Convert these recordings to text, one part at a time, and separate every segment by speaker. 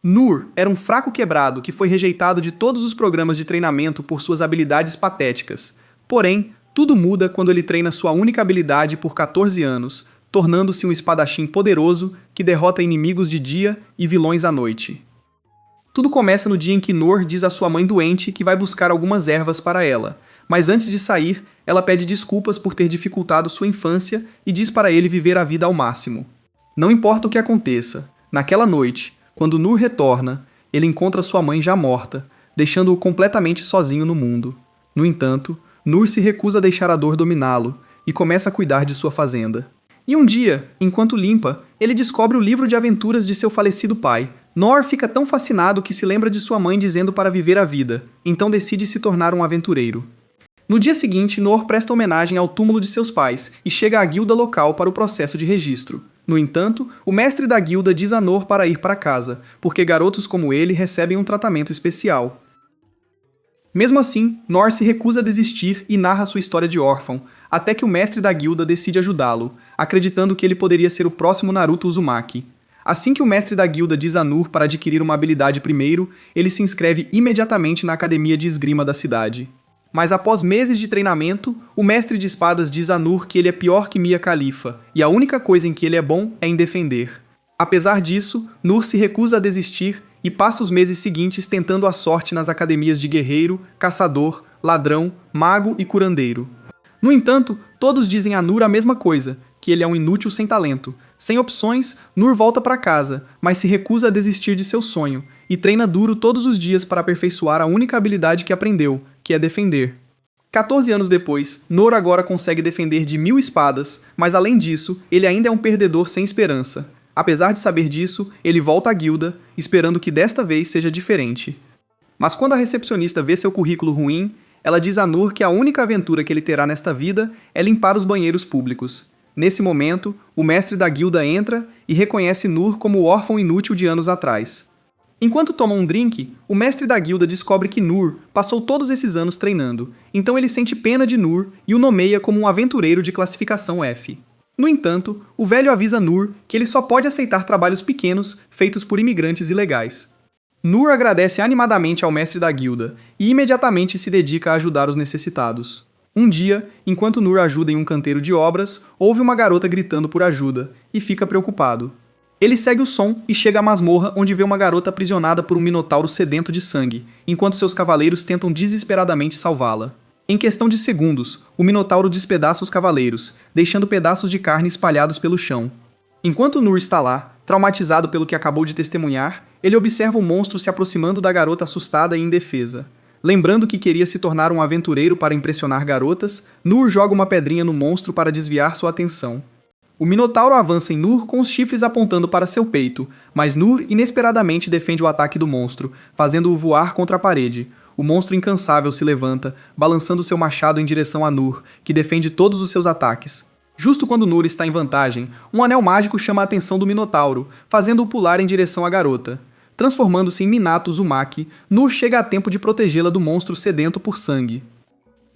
Speaker 1: Noor era um fraco quebrado que foi rejeitado de todos os programas de treinamento por suas habilidades patéticas. Porém, tudo muda quando ele treina sua única habilidade por 14 anos, tornando-se um espadachim poderoso que derrota inimigos de dia e vilões à noite. Tudo começa no dia em que Noor diz à sua mãe doente que vai buscar algumas ervas para ela, mas antes de sair, ela pede desculpas por ter dificultado sua infância e diz para ele viver a vida ao máximo. Não importa o que aconteça, naquela noite, quando Noor retorna, ele encontra sua mãe já morta, deixando-o completamente sozinho no mundo. No entanto, Noor se recusa a deixar a dor dominá-lo e começa a cuidar de sua fazenda. E um dia, enquanto limpa, ele descobre o livro de aventuras de seu falecido pai. Noor fica tão fascinado que se lembra de sua mãe dizendo para viver a vida, então decide se tornar um aventureiro. No dia seguinte, Noor presta homenagem ao túmulo de seus pais e chega à guilda local para o processo de registro. No entanto, o mestre da guilda diz a Noor para ir para casa, porque garotos como ele recebem um tratamento especial. Mesmo assim, Noor se recusa a desistir e narra sua história de órfão, até que o mestre da guilda decide ajudá-lo, acreditando que ele poderia ser o próximo Naruto Uzumaki. Assim que o mestre da guilda diz a Noor para adquirir uma habilidade primeiro, ele se inscreve imediatamente na academia de esgrima da cidade. Mas após meses de treinamento, o mestre de espadas diz a Noor que ele é pior que Mia Khalifa, e a única coisa em que ele é bom é em defender. Apesar disso, Noor se recusa a desistir e passa os meses seguintes tentando a sorte nas academias de guerreiro, caçador, ladrão, mago e curandeiro. No entanto, todos dizem a Noor a mesma coisa, que ele é um inútil sem talento. Sem opções, Noor volta para casa, mas se recusa a desistir de seu sonho, e treina duro todos os dias para aperfeiçoar a única habilidade que aprendeu, que é defender. 14 anos depois, Noor agora consegue defender de 1000 espadas, mas além disso, ele ainda é um perdedor sem esperança. Apesar de saber disso, ele volta à guilda, esperando que desta vez seja diferente. Mas quando a recepcionista vê seu currículo ruim, ela diz a Noor que a única aventura que ele terá nesta vida é limpar os banheiros públicos. Nesse momento, o mestre da guilda entra e reconhece Noor como o órfão inútil de anos atrás. Enquanto tomam um drink, o mestre da guilda descobre que Noor passou todos esses anos treinando, então ele sente pena de Noor e o nomeia como um aventureiro de classificação F. No entanto, o velho avisa Noor que ele só pode aceitar trabalhos pequenos feitos por imigrantes ilegais. Noor agradece animadamente ao mestre da guilda e imediatamente se dedica a ajudar os necessitados. Um dia, enquanto Noor ajuda em um canteiro de obras, ouve uma garota gritando por ajuda e fica preocupado. Ele segue o som e chega à masmorra onde vê uma garota aprisionada por um minotauro sedento de sangue, enquanto seus cavaleiros tentam desesperadamente salvá-la. Em questão de segundos, o minotauro despedaça os cavaleiros, deixando pedaços de carne espalhados pelo chão. Enquanto Noor está lá, traumatizado pelo que acabou de testemunhar, ele observa o monstro se aproximando da garota assustada e indefesa. Lembrando que queria se tornar um aventureiro para impressionar garotas, Noor joga uma pedrinha no monstro para desviar sua atenção. O minotauro avança em Noor com os chifres apontando para seu peito, mas Noor inesperadamente defende o ataque do monstro, fazendo-o voar contra a parede. O monstro incansável se levanta, balançando seu machado em direção a Noor, que defende todos os seus ataques. Justo quando Noor está em vantagem, um anel mágico chama a atenção do minotauro, fazendo-o pular em direção à garota. Transformando-se em Minato Uzumaki, Noor chega a tempo de protegê-la do monstro sedento por sangue.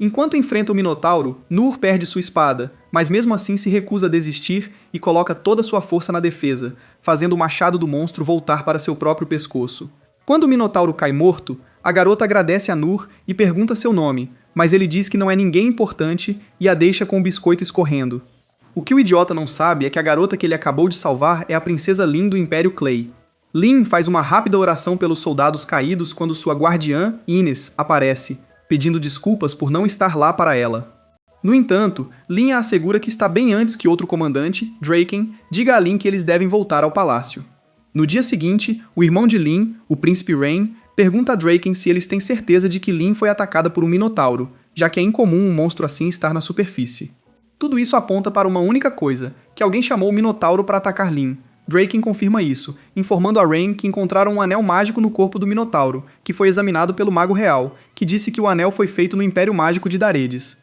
Speaker 1: Enquanto enfrenta o Minotauro, Noor perde sua espada, mas mesmo assim se recusa a desistir e coloca toda sua força na defesa, fazendo o machado do monstro voltar para seu próprio pescoço. Quando o Minotauro cai morto, a garota agradece a Noor e pergunta seu nome, mas ele diz que não é ninguém importante e a deixa com o biscoito escorrendo. O que o idiota não sabe é que a garota que ele acabou de salvar é a princesa Lin do Império Clay. Lin faz uma rápida oração pelos soldados caídos quando sua guardiã, Ines, aparece, pedindo desculpas por não estar lá para ela. No entanto, Lin a assegura que está bem antes que outro comandante, Draken, diga a Lin que eles devem voltar ao palácio. No dia seguinte, o irmão de Lin, o príncipe Rain, pergunta a Draken se eles têm certeza de que Lin foi atacada por um minotauro, já que é incomum um monstro assim estar na superfície. Tudo isso aponta para uma única coisa, que alguém chamou o minotauro para atacar Lin. Draken confirma isso, informando a Rain que encontraram um anel mágico no corpo do Minotauro, que foi examinado pelo Mago Real, que disse que o anel foi feito no Império Mágico de Daredes.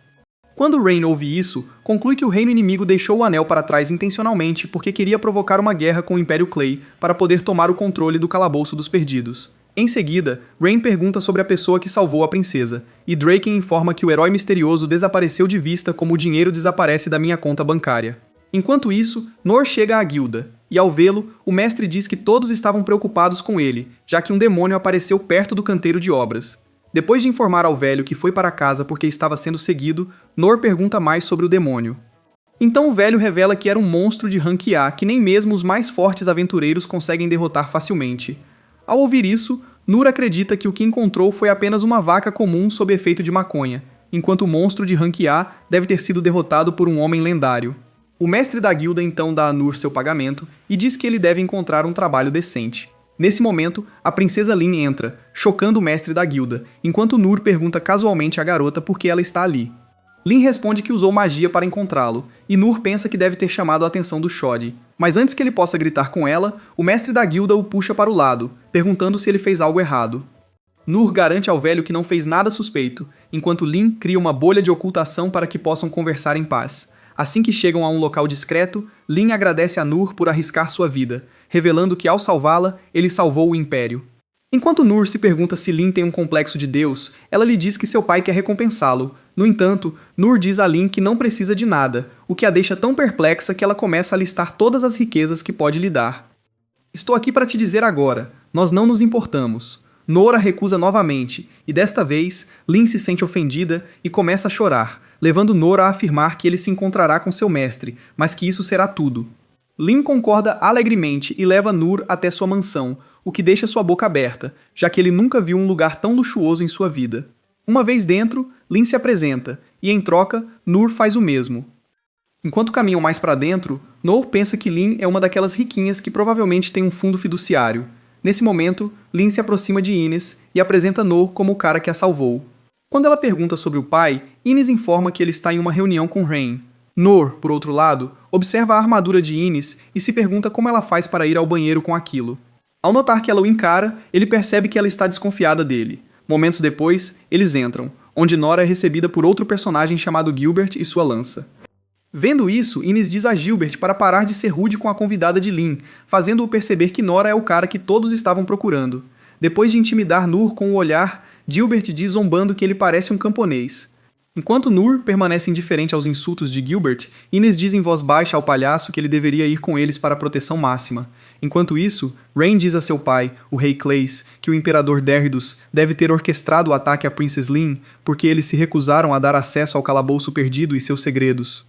Speaker 1: Quando Rain ouve isso, conclui que o reino inimigo deixou o anel para trás intencionalmente porque queria provocar uma guerra com o Império Clay para poder tomar o controle do calabouço dos perdidos. Em seguida, Rain pergunta sobre a pessoa que salvou a princesa, e Draken informa que o herói misterioso desapareceu de vista como o dinheiro desaparece da minha conta bancária. Enquanto isso, Noor chega à guilda. e ao vê-lo, o mestre diz que todos estavam preocupados com ele, já que um demônio apareceu perto do canteiro de obras. Depois de informar ao velho que foi para casa porque estava sendo seguido, Noor pergunta mais sobre o demônio. Então o velho revela que era um monstro de rank A que nem mesmo os mais fortes aventureiros conseguem derrotar facilmente. Ao ouvir isso, Noor acredita que o que encontrou foi apenas uma vaca comum sob efeito de maconha, enquanto o monstro de rank A deve ter sido derrotado por um homem lendário. O mestre da guilda então dá a Noor seu pagamento e diz que ele deve encontrar um trabalho decente. Nesse momento, a princesa Lin entra, chocando o mestre da guilda, enquanto Noor pergunta casualmente à garota por que ela está ali. Lin responde que usou magia para encontrá-lo, e Noor pensa que deve ter chamado a atenção do Shod. Mas antes que ele possa gritar com ela, o mestre da guilda o puxa para o lado, perguntando se ele fez algo errado. Noor garante ao velho que não fez nada suspeito, enquanto Lin cria uma bolha de ocultação para que possam conversar em paz. Assim que chegam a um local discreto, Lin agradece a Noor por arriscar sua vida, revelando que ao salvá-la, ele salvou o Império. Enquanto Noor se pergunta se Lin tem um complexo de Deus, ela lhe diz que seu pai quer recompensá-lo. No entanto, Noor diz a Lin que não precisa de nada, o que a deixa tão perplexa que ela começa a listar todas as riquezas que pode lhe dar. Estou aqui para te dizer agora, nós não nos importamos. Noor a recusa novamente, e desta vez, Lin se sente ofendida e começa a chorar, levando Noor a afirmar que ele se encontrará com seu mestre, mas que isso será tudo. Lin concorda alegremente e leva Noor até sua mansão, o que deixa sua boca aberta, já que ele nunca viu um lugar tão luxuoso em sua vida. Uma vez dentro, Lin se apresenta, e em troca, Noor faz o mesmo. Enquanto caminham mais para dentro, Noor pensa que Lin é uma daquelas riquinhas que provavelmente tem um fundo fiduciário. Nesse momento, Lin se aproxima de Ines e apresenta Noor como o cara que a salvou. Quando ela pergunta sobre o pai, Ines informa que ele está em uma reunião com Rain. Noor, por outro lado, observa a armadura de Ines e se pergunta como ela faz para ir ao banheiro com aquilo. Ao notar que ela o encara, ele percebe que ela está desconfiada dele. Momentos depois, eles entram, onde Nora é recebida por outro personagem chamado Gilbert e sua lança. Vendo isso, Ines diz a Gilbert para parar de ser rude com a convidada de Lin, fazendo-o perceber que Nora é o cara que todos estavam procurando. Depois de intimidar Noor com o olhar, Gilbert diz zombando que ele parece um camponês. Enquanto Noor permanece indiferente aos insultos de Gilbert, Ines diz em voz baixa ao palhaço que ele deveria ir com eles para a proteção máxima. Enquanto isso, Rain diz a seu pai, o rei Clays, que o imperador Derdus deve ter orquestrado o ataque a Princess Lin porque eles se recusaram a dar acesso ao calabouço perdido e seus segredos.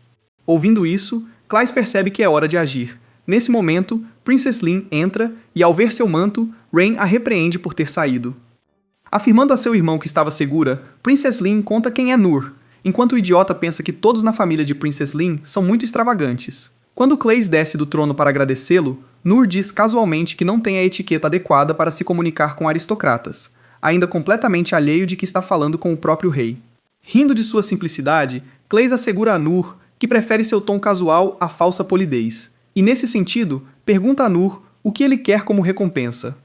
Speaker 1: Ouvindo isso, Clays percebe que é hora de agir. Nesse momento, Princess Lin entra e, ao ver seu manto, Rain a repreende por ter saído. Afirmando a seu irmão que estava segura, Princess Lin conta quem é Noor, enquanto o idiota pensa que todos na família de Princess Lin são muito extravagantes. Quando Clays desce do trono para agradecê-lo, Noor diz casualmente que não tem a etiqueta adequada para se comunicar com aristocratas, ainda completamente alheio de que está falando com o próprio rei. Rindo de sua simplicidade, Clays assegura a Noor que prefere seu tom casual à falsa polidez, e nesse sentido, pergunta a Noor o que ele quer como recompensa.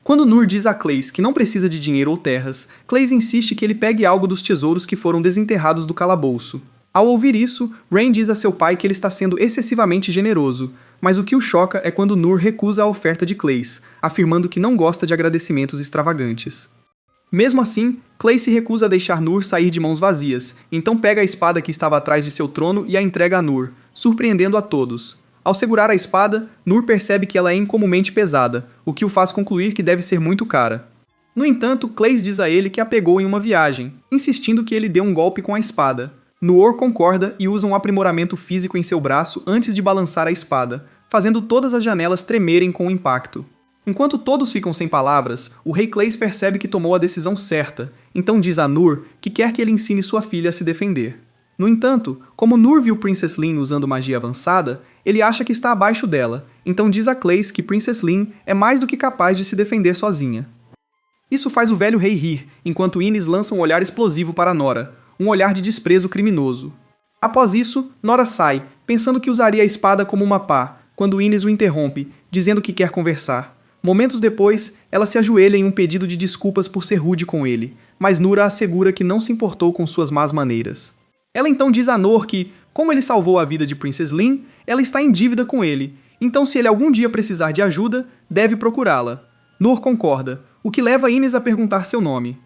Speaker 1: Quando Noor diz a Clays que não precisa de dinheiro ou terras, Clays insiste que ele pegue algo dos tesouros que foram desenterrados do calabouço. Ao ouvir isso, Rain diz a seu pai que ele está sendo excessivamente generoso, mas o que o choca é quando Noor recusa a oferta de Clays, afirmando que não gosta de agradecimentos extravagantes. Mesmo assim, Clays se recusa a deixar Noor sair de mãos vazias, então pega a espada que estava atrás de seu trono e a entrega a Noor, surpreendendo a todos. Ao segurar a espada, Noor percebe que ela é incomumente pesada, o que o faz concluir que deve ser muito cara. No entanto, Clays diz a ele que a pegou em uma viagem, insistindo que ele dê um golpe com a espada. Noor concorda e usa um aprimoramento físico em seu braço antes de balançar a espada, fazendo todas as janelas tremerem com o impacto. Enquanto todos ficam sem palavras, o rei Clays percebe que tomou a decisão certa, então diz a Noor que quer que ele ensine sua filha a se defender. No entanto, como Noor viu Princess Lin usando magia avançada, ele acha que está abaixo dela, então diz a Clays que Princess Lin é mais do que capaz de se defender sozinha. Isso faz o velho rei rir, enquanto Ines lança um olhar explosivo para Nora, um olhar de desprezo criminoso. Após isso, Nora sai, pensando que usaria a espada como uma pá, quando Ines o interrompe, dizendo que quer conversar. Momentos depois, ela se ajoelha em um pedido de desculpas por ser rude com ele, mas Noor a assegura que não se importou com suas más maneiras. Ela então diz a Noor que, como ele salvou a vida de Princess Lin, ela está em dívida com ele, então se ele algum dia precisar de ajuda, deve procurá-la. Noor concorda, o que leva Ines a perguntar seu nome.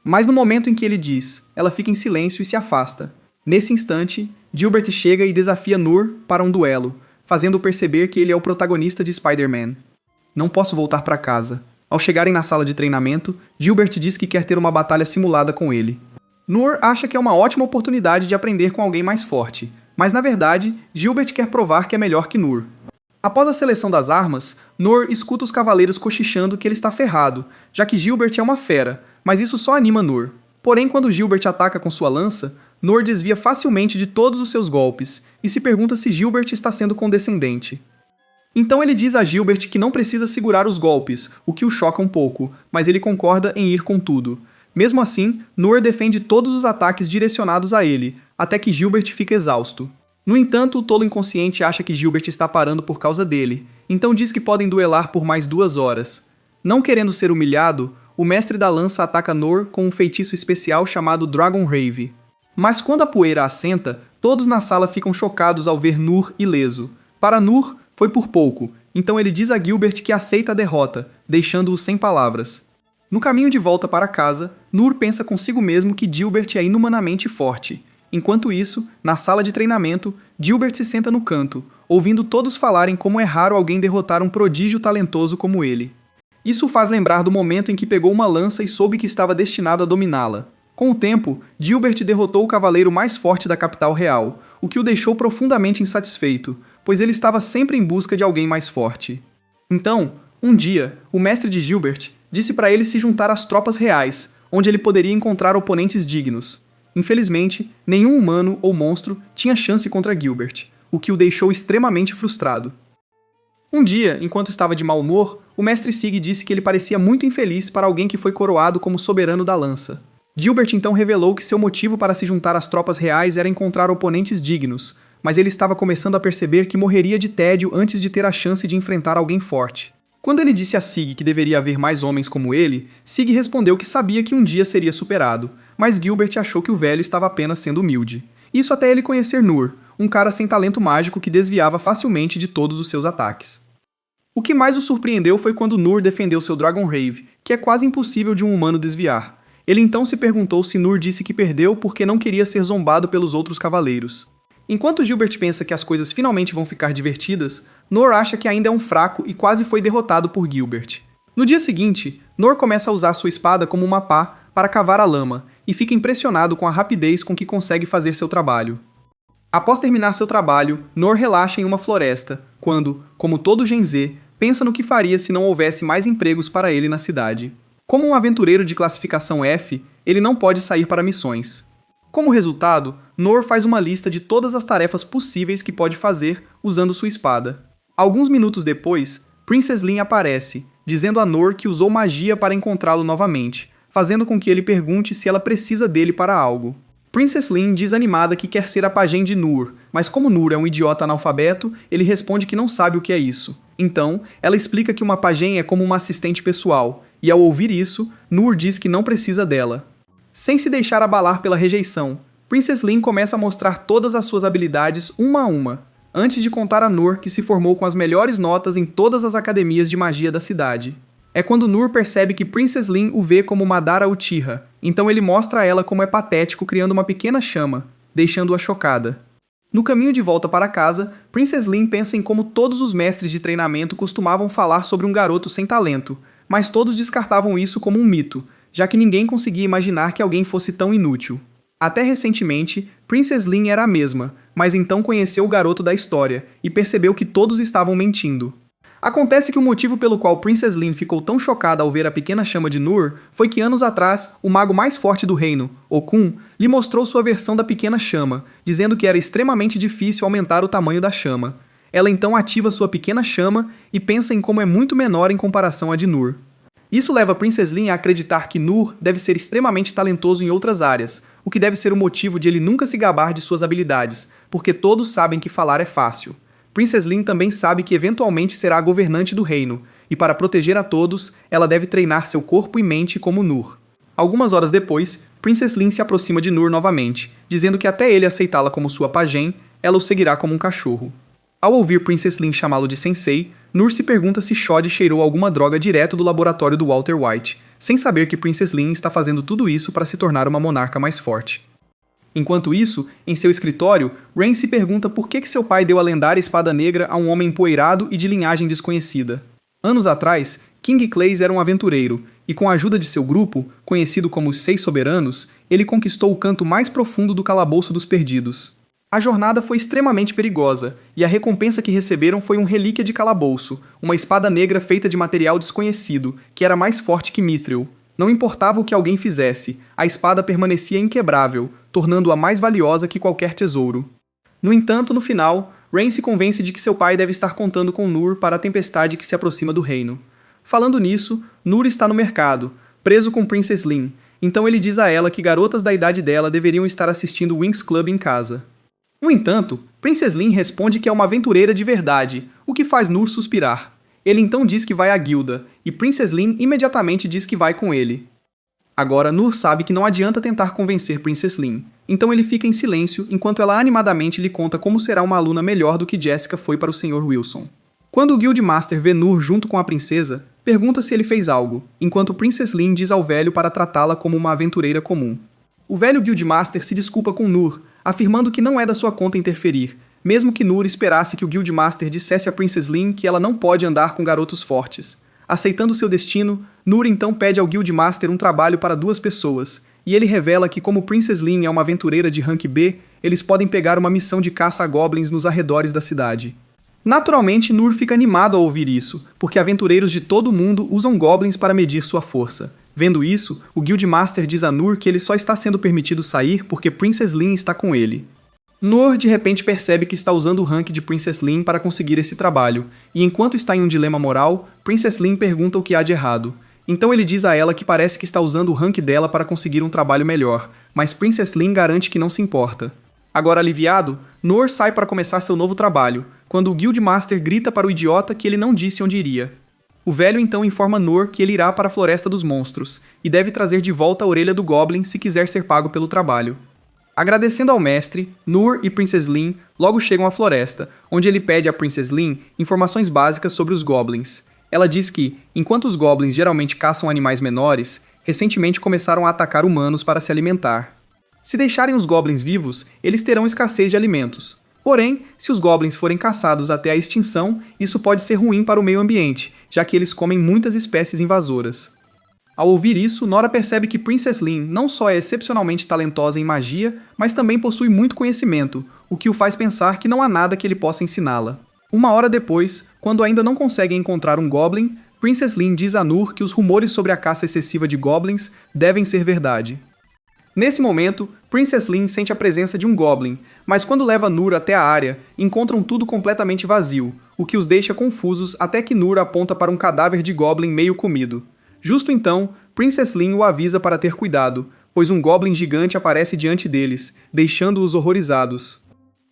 Speaker 1: Mas no momento em que ele diz, ela fica em silêncio e se afasta. Nesse instante, Gilbert chega e desafia Noor para um duelo, fazendo perceber que ele é o protagonista de Spider-Man. Não posso voltar para casa. Ao chegarem na sala de treinamento, Gilbert diz que quer ter uma batalha simulada com ele. Noor acha que é uma ótima oportunidade de aprender com alguém mais forte, mas na verdade, Gilbert quer provar que é melhor que Noor. Após a seleção das armas, Noor escuta os cavaleiros cochichando que ele está ferrado, já que Gilbert é uma fera, mas isso só anima Noor. Porém, quando Gilbert ataca com sua lança, Noor desvia facilmente de todos os seus golpes e se pergunta se Gilbert está sendo condescendente. Então ele diz a Gilbert que não precisa segurar os golpes, o que o choca um pouco, mas ele concorda em ir com tudo. Mesmo assim, Noor defende todos os ataques direcionados a ele, até que Gilbert fica exausto. No entanto, o tolo inconsciente acha que Gilbert está parando por causa dele, então diz que podem duelar por mais 2 horas. Não querendo ser humilhado, o mestre da lança ataca Noor com um feitiço especial chamado Dragon Rave. Mas quando a poeira assenta, todos na sala ficam chocados ao ver Noor ileso. Para Noor, foi por pouco, então ele diz a Gilbert que aceita a derrota, deixando-o sem palavras. No caminho de volta para casa, Noor pensa consigo mesmo que Gilbert é inumanamente forte. Enquanto isso, na sala de treinamento, Gilbert se senta no canto, ouvindo todos falarem como é raro alguém derrotar um prodígio talentoso como ele. Isso o faz lembrar do momento em que pegou uma lança e soube que estava destinado a dominá-la. Com o tempo, Gilbert derrotou o cavaleiro mais forte da capital real, o que o deixou profundamente insatisfeito, pois ele estava sempre em busca de alguém mais forte. Então, um dia, o mestre de Gilbert disse para ele se juntar às tropas reais, onde ele poderia encontrar oponentes dignos. Infelizmente, nenhum humano ou monstro tinha chance contra Gilbert, o que o deixou extremamente frustrado. Um dia, enquanto estava de mau humor, o mestre Sig disse que ele parecia muito infeliz para alguém que foi coroado como soberano da lança. Gilbert então revelou que seu motivo para se juntar às tropas reais era encontrar oponentes dignos, mas ele estava começando a perceber que morreria de tédio antes de ter a chance de enfrentar alguém forte. Quando ele disse a Sig que deveria haver mais homens como ele, Sig respondeu que sabia que um dia seria superado, mas Gilbert achou que o velho estava apenas sendo humilde. Isso até ele conhecer Noor, um cara sem talento mágico que desviava facilmente de todos os seus ataques. O que mais o surpreendeu foi quando Noor defendeu seu Dragon Rave, que é quase impossível de um humano desviar. Ele então se perguntou se Noor disse que perdeu porque não queria ser zombado pelos outros cavaleiros. Enquanto Gilbert pensa que as coisas finalmente vão ficar divertidas, Noor acha que ainda é um fraco e quase foi derrotado por Gilbert. No dia seguinte, Noor começa a usar sua espada como uma pá para cavar a lama, e fica impressionado com a rapidez com que consegue fazer seu trabalho. Após terminar seu trabalho, Noor relaxa em uma floresta, quando, como todo Gen Z, pensa no que faria se não houvesse mais empregos para ele na cidade. Como um aventureiro de classificação F, ele não pode sair para missões. Como resultado, Noor faz uma lista de todas as tarefas possíveis que pode fazer usando sua espada. Alguns minutos depois, Princess Lin aparece, dizendo a Noor que usou magia para encontrá-lo novamente, fazendo com que ele pergunte se ela precisa dele para algo. Princess Lin diz animada que quer ser a pajem de Noor, mas como Noor é um idiota analfabeto, ele responde que não sabe o que é isso. Então, ela explica que uma pajem é como uma assistente pessoal, e ao ouvir isso, Noor diz que não precisa dela. Sem se deixar abalar pela rejeição, Princess Lin começa a mostrar todas as suas habilidades uma a uma, antes de contar a Noor que se formou com as melhores notas em todas as academias de magia da cidade. É quando Noor percebe que Princess Lin o vê como Madara Uchiha, então ele mostra a ela como é patético criando uma pequena chama, deixando-a chocada. No caminho de volta para casa, Princess Lin pensa em como todos os mestres de treinamento costumavam falar sobre um garoto sem talento, mas todos descartavam isso como um mito, já que ninguém conseguia imaginar que alguém fosse tão inútil. Até recentemente, Princess Lin era a mesma, mas então conheceu o garoto da história e percebeu que todos estavam mentindo. Acontece que o motivo pelo qual Princess Lin ficou tão chocada ao ver a pequena chama de Noor foi que anos atrás, o mago mais forte do reino, Okun, lhe mostrou sua versão da pequena chama, dizendo que era extremamente difícil aumentar o tamanho da chama. Ela então ativa sua pequena chama e pensa em como é muito menor em comparação à de Noor. Isso leva Princess Lin a acreditar que Noor deve ser extremamente talentoso em outras áreas, o que deve ser o motivo de ele nunca se gabar de suas habilidades, porque todos sabem que falar é fácil. Princess Lin também sabe que eventualmente será a governante do reino, e para proteger a todos, ela deve treinar seu corpo e mente como Noor. Algumas horas depois, Princess Lin se aproxima de Noor novamente, dizendo que até ele aceitá-la como sua pajem, ela o seguirá como um cachorro. Ao ouvir Princess Lin chamá-lo de sensei, Noor se pergunta se Shod cheirou alguma droga direto do laboratório do Walter White, sem saber que Princess Lin está fazendo tudo isso para se tornar uma monarca mais forte. Enquanto isso, em seu escritório, Rain se pergunta por que seu pai deu a lendária espada negra a um homem empoeirado e de linhagem desconhecida. Anos atrás, King Clays era um aventureiro, e com a ajuda de seu grupo, conhecido como os Seis Soberanos, ele conquistou o canto mais profundo do Calabouço dos Perdidos. A jornada foi extremamente perigosa, e a recompensa que receberam foi um relíquia de calabouço, uma espada negra feita de material desconhecido, que era mais forte que Mithril. Não importava o que alguém fizesse, a espada permanecia inquebrável, tornando-a mais valiosa que qualquer tesouro. No entanto, no final, Rain se convence de que seu pai deve estar contando com Nur para a tempestade que se aproxima do reino. Falando nisso, Nur está no mercado, preso com Princess Lin, então ele diz a ela que garotas da idade dela deveriam estar assistindo o Winx Club em casa. No entanto, Princess Lin responde que é uma aventureira de verdade, o que faz Nur suspirar. Ele então diz que vai à guilda, e Princess Lin imediatamente diz que vai com ele. Agora, Nur sabe que não adianta tentar convencer Princess Lin, então ele fica em silêncio enquanto ela animadamente lhe conta como será uma aluna melhor do que Jessica foi para o Sr. Wilson. Quando o Guildmaster vê Nur junto com a princesa, pergunta se ele fez algo, enquanto Princess Lin diz ao velho para tratá-la como uma aventureira comum. O velho Guildmaster se desculpa com Nur, afirmando que não é da sua conta interferir, mesmo que Nur esperasse que o Guildmaster dissesse a Princess Lin que ela não pode andar com garotos fortes. Aceitando seu destino, Nur então pede ao Guildmaster um trabalho para 2 pessoas, e ele revela que como Princess Lin é uma aventureira de rank B, eles podem pegar uma missão de caça a goblins nos arredores da cidade. Naturalmente, Nur fica animado ao ouvir isso, porque aventureiros de todo o mundo usam goblins para medir sua força. Vendo isso, o Guildmaster diz a Nur que ele só está sendo permitido sair porque Princess Lin está com ele. Nur de repente percebe que está usando o rank de Princess Lin para conseguir esse trabalho, e enquanto está em um dilema moral, Princess Lin pergunta o que há de errado. Então ele diz a ela que parece que está usando o rank dela para conseguir um trabalho melhor, mas Princess Lin garante que não se importa. Agora aliviado, Nur sai para começar seu novo trabalho, quando o Guildmaster grita para o idiota que ele não disse onde iria. O velho então informa Nur que ele irá para a Floresta dos Monstros, e deve trazer de volta a orelha do Goblin se quiser ser pago pelo trabalho. Agradecendo ao mestre, Nur e Princess Lin logo chegam à floresta, onde ele pede a Princess Lin informações básicas sobre os Goblins. Ela diz que, enquanto os Goblins geralmente caçam animais menores, recentemente começaram a atacar humanos para se alimentar. Se deixarem os Goblins vivos, eles terão escassez de alimentos. Porém, se os Goblins forem caçados até a extinção, isso pode ser ruim para o meio ambiente, já que eles comem muitas espécies invasoras. Ao ouvir isso, Nora percebe que Princess Lin não só é excepcionalmente talentosa em magia, mas também possui muito conhecimento, o que o faz pensar que não há nada que ele possa ensiná-la. Uma hora depois, quando ainda não conseguem encontrar um Goblin, Princess Lin diz a Nur que os rumores sobre a caça excessiva de Goblins devem ser verdade. Nesse momento, Princess Lin sente a presença de um Goblin, mas quando leva Nur até a área, encontram tudo completamente vazio, o que os deixa confusos até que Nur aponta para um cadáver de Goblin meio comido. Justo então, Princess Lin o avisa para ter cuidado, pois um Goblin gigante aparece diante deles, deixando-os horrorizados.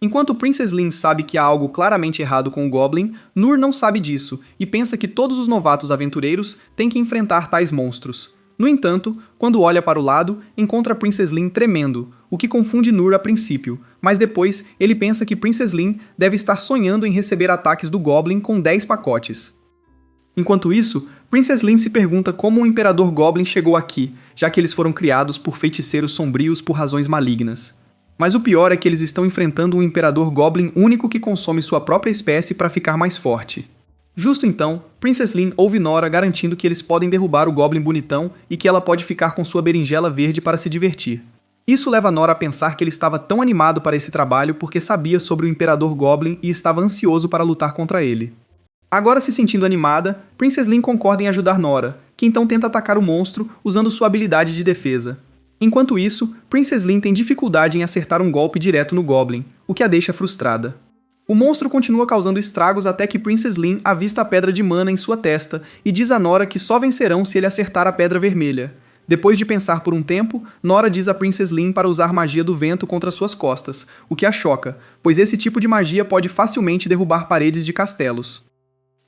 Speaker 1: Enquanto Princess Lin sabe que há algo claramente errado com o Goblin, Nur não sabe disso e pensa que todos os novatos aventureiros têm que enfrentar tais monstros. No entanto, quando olha para o lado, encontra Princess Lin tremendo, o que confunde Nur a princípio, mas depois ele pensa que Princess Lin deve estar sonhando em receber ataques do Goblin com 10 pacotes. Enquanto isso, Princess Lin se pergunta como o Imperador Goblin chegou aqui, já que eles foram criados por feiticeiros sombrios por razões malignas. Mas o pior é que eles estão enfrentando um Imperador Goblin único que consome sua própria espécie para ficar mais forte. Justo então, Princess Lin ouve Nora garantindo que eles podem derrubar o Goblin bonitão e que ela pode ficar com sua berinjela verde para se divertir. Isso leva Nora a pensar que ele estava tão animado para esse trabalho porque sabia sobre o Imperador Goblin e estava ansioso para lutar contra ele. Agora se sentindo animada, Princess Lin concorda em ajudar Nora, que então tenta atacar o monstro usando sua habilidade de defesa. Enquanto isso, Princess Lin tem dificuldade em acertar um golpe direto no Goblin, o que a deixa frustrada. O monstro continua causando estragos até que Princess Lin avista a pedra de mana em sua testa e diz a Nora que só vencerão se ele acertar a pedra vermelha. Depois de pensar por um tempo, Nora diz a Princess Lin para usar magia do vento contra suas costas, o que a choca, pois esse tipo de magia pode facilmente derrubar paredes de castelos.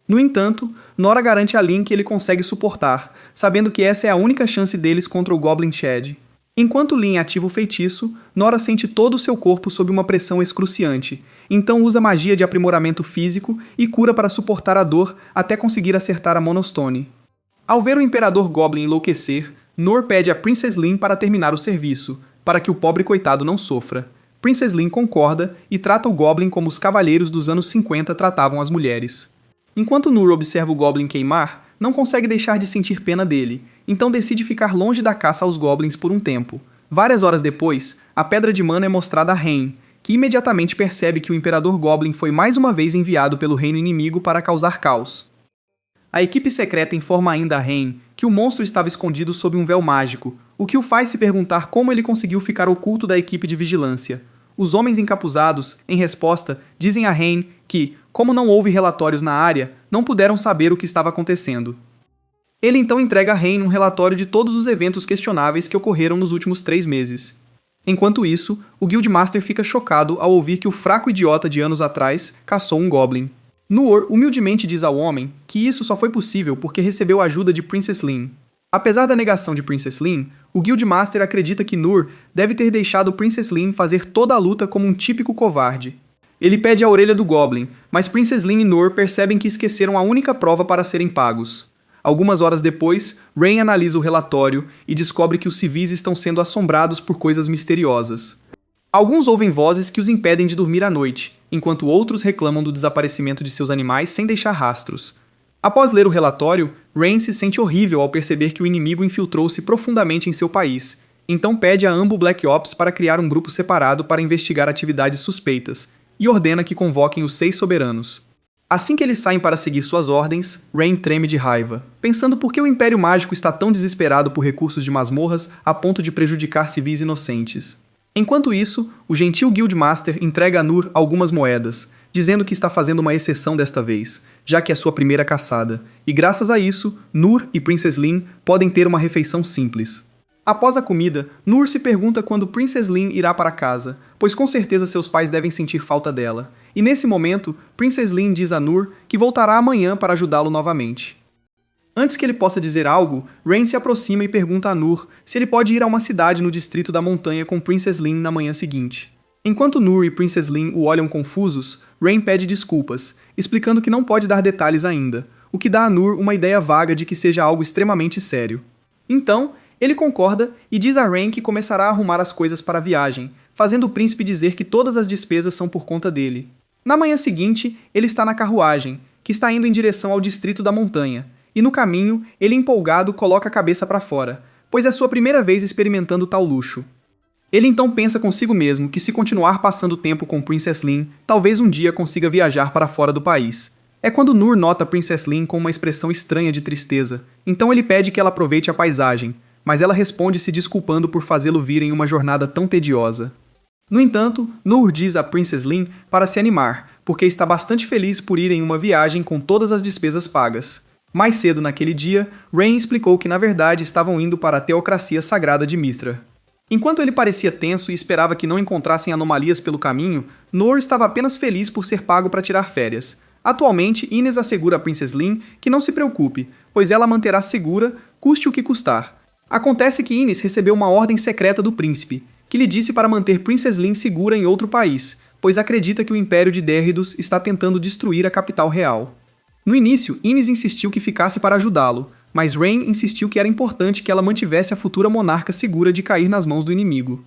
Speaker 1: No entanto, Nora garante a Lin que ele consegue suportar, sabendo que essa é a única chance deles contra o Goblin Chad. Enquanto Lin ativa o feitiço, Nora sente todo o seu corpo sob uma pressão excruciante, então usa magia de aprimoramento físico e cura para suportar a dor até conseguir acertar a Monostone. Ao ver o Imperador Goblin enlouquecer, Nur pede a Princess Lin para terminar o serviço, para que o pobre coitado não sofra. Princess Lin concorda e trata o Goblin como os cavalheiros dos anos 50 tratavam as mulheres. Enquanto Noor observa o Goblin queimar, não consegue deixar de sentir pena dele, então decide ficar longe da caça aos Goblins por um tempo. Várias horas depois, a Pedra de Mana é mostrada a Rain, que imediatamente percebe que o Imperador Goblin foi mais uma vez enviado pelo reino inimigo para causar caos. A equipe secreta informa ainda a Rain que o monstro estava escondido sob um véu mágico, o que o faz se perguntar como ele conseguiu ficar oculto da equipe de vigilância. Os homens encapuzados, em resposta, dizem a Rain que, como não houve relatórios na área, não puderam saber o que estava acontecendo. Ele então entrega a Rain um relatório de todos os eventos questionáveis que ocorreram nos últimos 3 meses. Enquanto isso, o Guildmaster fica chocado ao ouvir que o fraco idiota de anos atrás caçou um Goblin. Noor humildemente diz ao homem que isso só foi possível porque recebeu a ajuda de Princess Lin. Apesar da negação de Princess Lin, o Guildmaster acredita que Noor deve ter deixado Princess Lin fazer toda a luta como um típico covarde. Ele pede a orelha do Goblin, mas Princess Lin e Noor percebem que esqueceram a única prova para serem pagos. Algumas horas depois, Rain analisa o relatório e descobre que os civis estão sendo assombrados por coisas misteriosas. Alguns ouvem vozes que os impedem de dormir à noite, enquanto outros reclamam do desaparecimento de seus animais sem deixar rastros. Após ler o relatório, Rain se sente horrível ao perceber que o inimigo infiltrou-se profundamente em seu país, então pede a Ambu Black Ops para criar um grupo separado para investigar atividades suspeitas, e ordena que convoquem os 6 soberanos. Assim que eles saem para seguir suas ordens, Rain treme de raiva, pensando por que o Império Mágico está tão desesperado por recursos de masmorras a ponto de prejudicar civis inocentes. Enquanto isso, o gentil Guildmaster entrega a Noor algumas moedas, dizendo que está fazendo uma exceção desta vez, já que é sua primeira caçada, e graças a isso, Noor e Princess Lin podem ter uma refeição simples. Após a comida, Noor se pergunta quando Princess Lin irá para casa, pois com certeza seus pais devem sentir falta dela, e nesse momento, Princess Lin diz a Noor que voltará amanhã para ajudá-lo novamente. Antes que ele possa dizer algo, Rain se aproxima e pergunta a Noor se ele pode ir a uma cidade no distrito da montanha com Princess Lin na manhã seguinte. Enquanto Noor e Princess Lin o olham confusos, Rain pede desculpas, explicando que não pode dar detalhes ainda, o que dá a Noor uma ideia vaga de que seja algo extremamente sério. Então, ele concorda e diz a Rain que começará a arrumar as coisas para a viagem, fazendo o príncipe dizer que todas as despesas são por conta dele. Na manhã seguinte, ele está na carruagem, que está indo em direção ao distrito da montanha, e no caminho, ele empolgado coloca a cabeça para fora, pois é sua primeira vez experimentando tal luxo. Ele então pensa consigo mesmo que se continuar passando tempo com Princess Lin, talvez um dia consiga viajar para fora do país. É quando Noor nota Princess Lin com uma expressão estranha de tristeza, então ele pede que ela aproveite a paisagem, mas ela responde se desculpando por fazê-lo vir em uma jornada tão tediosa. No entanto, Noor diz a Princess Lin para se animar, porque está bastante feliz por ir em uma viagem com todas as despesas pagas. Mais cedo naquele dia, Rain explicou que na verdade estavam indo para a teocracia sagrada de Mithra. Enquanto ele parecia tenso e esperava que não encontrassem anomalias pelo caminho, Noor estava apenas feliz por ser pago para tirar férias. Atualmente, Ines assegura a Princess Lin que não se preocupe, pois ela a manterá segura, custe o que custar. Acontece que Ines recebeu uma ordem secreta do príncipe, que lhe disse para manter Princess Lin segura em outro país, pois acredita que o Império de Dérridos está tentando destruir a capital real. No início, Ines insistiu que ficasse para ajudá-lo, mas Rain insistiu que era importante que ela mantivesse a futura monarca segura de cair nas mãos do inimigo.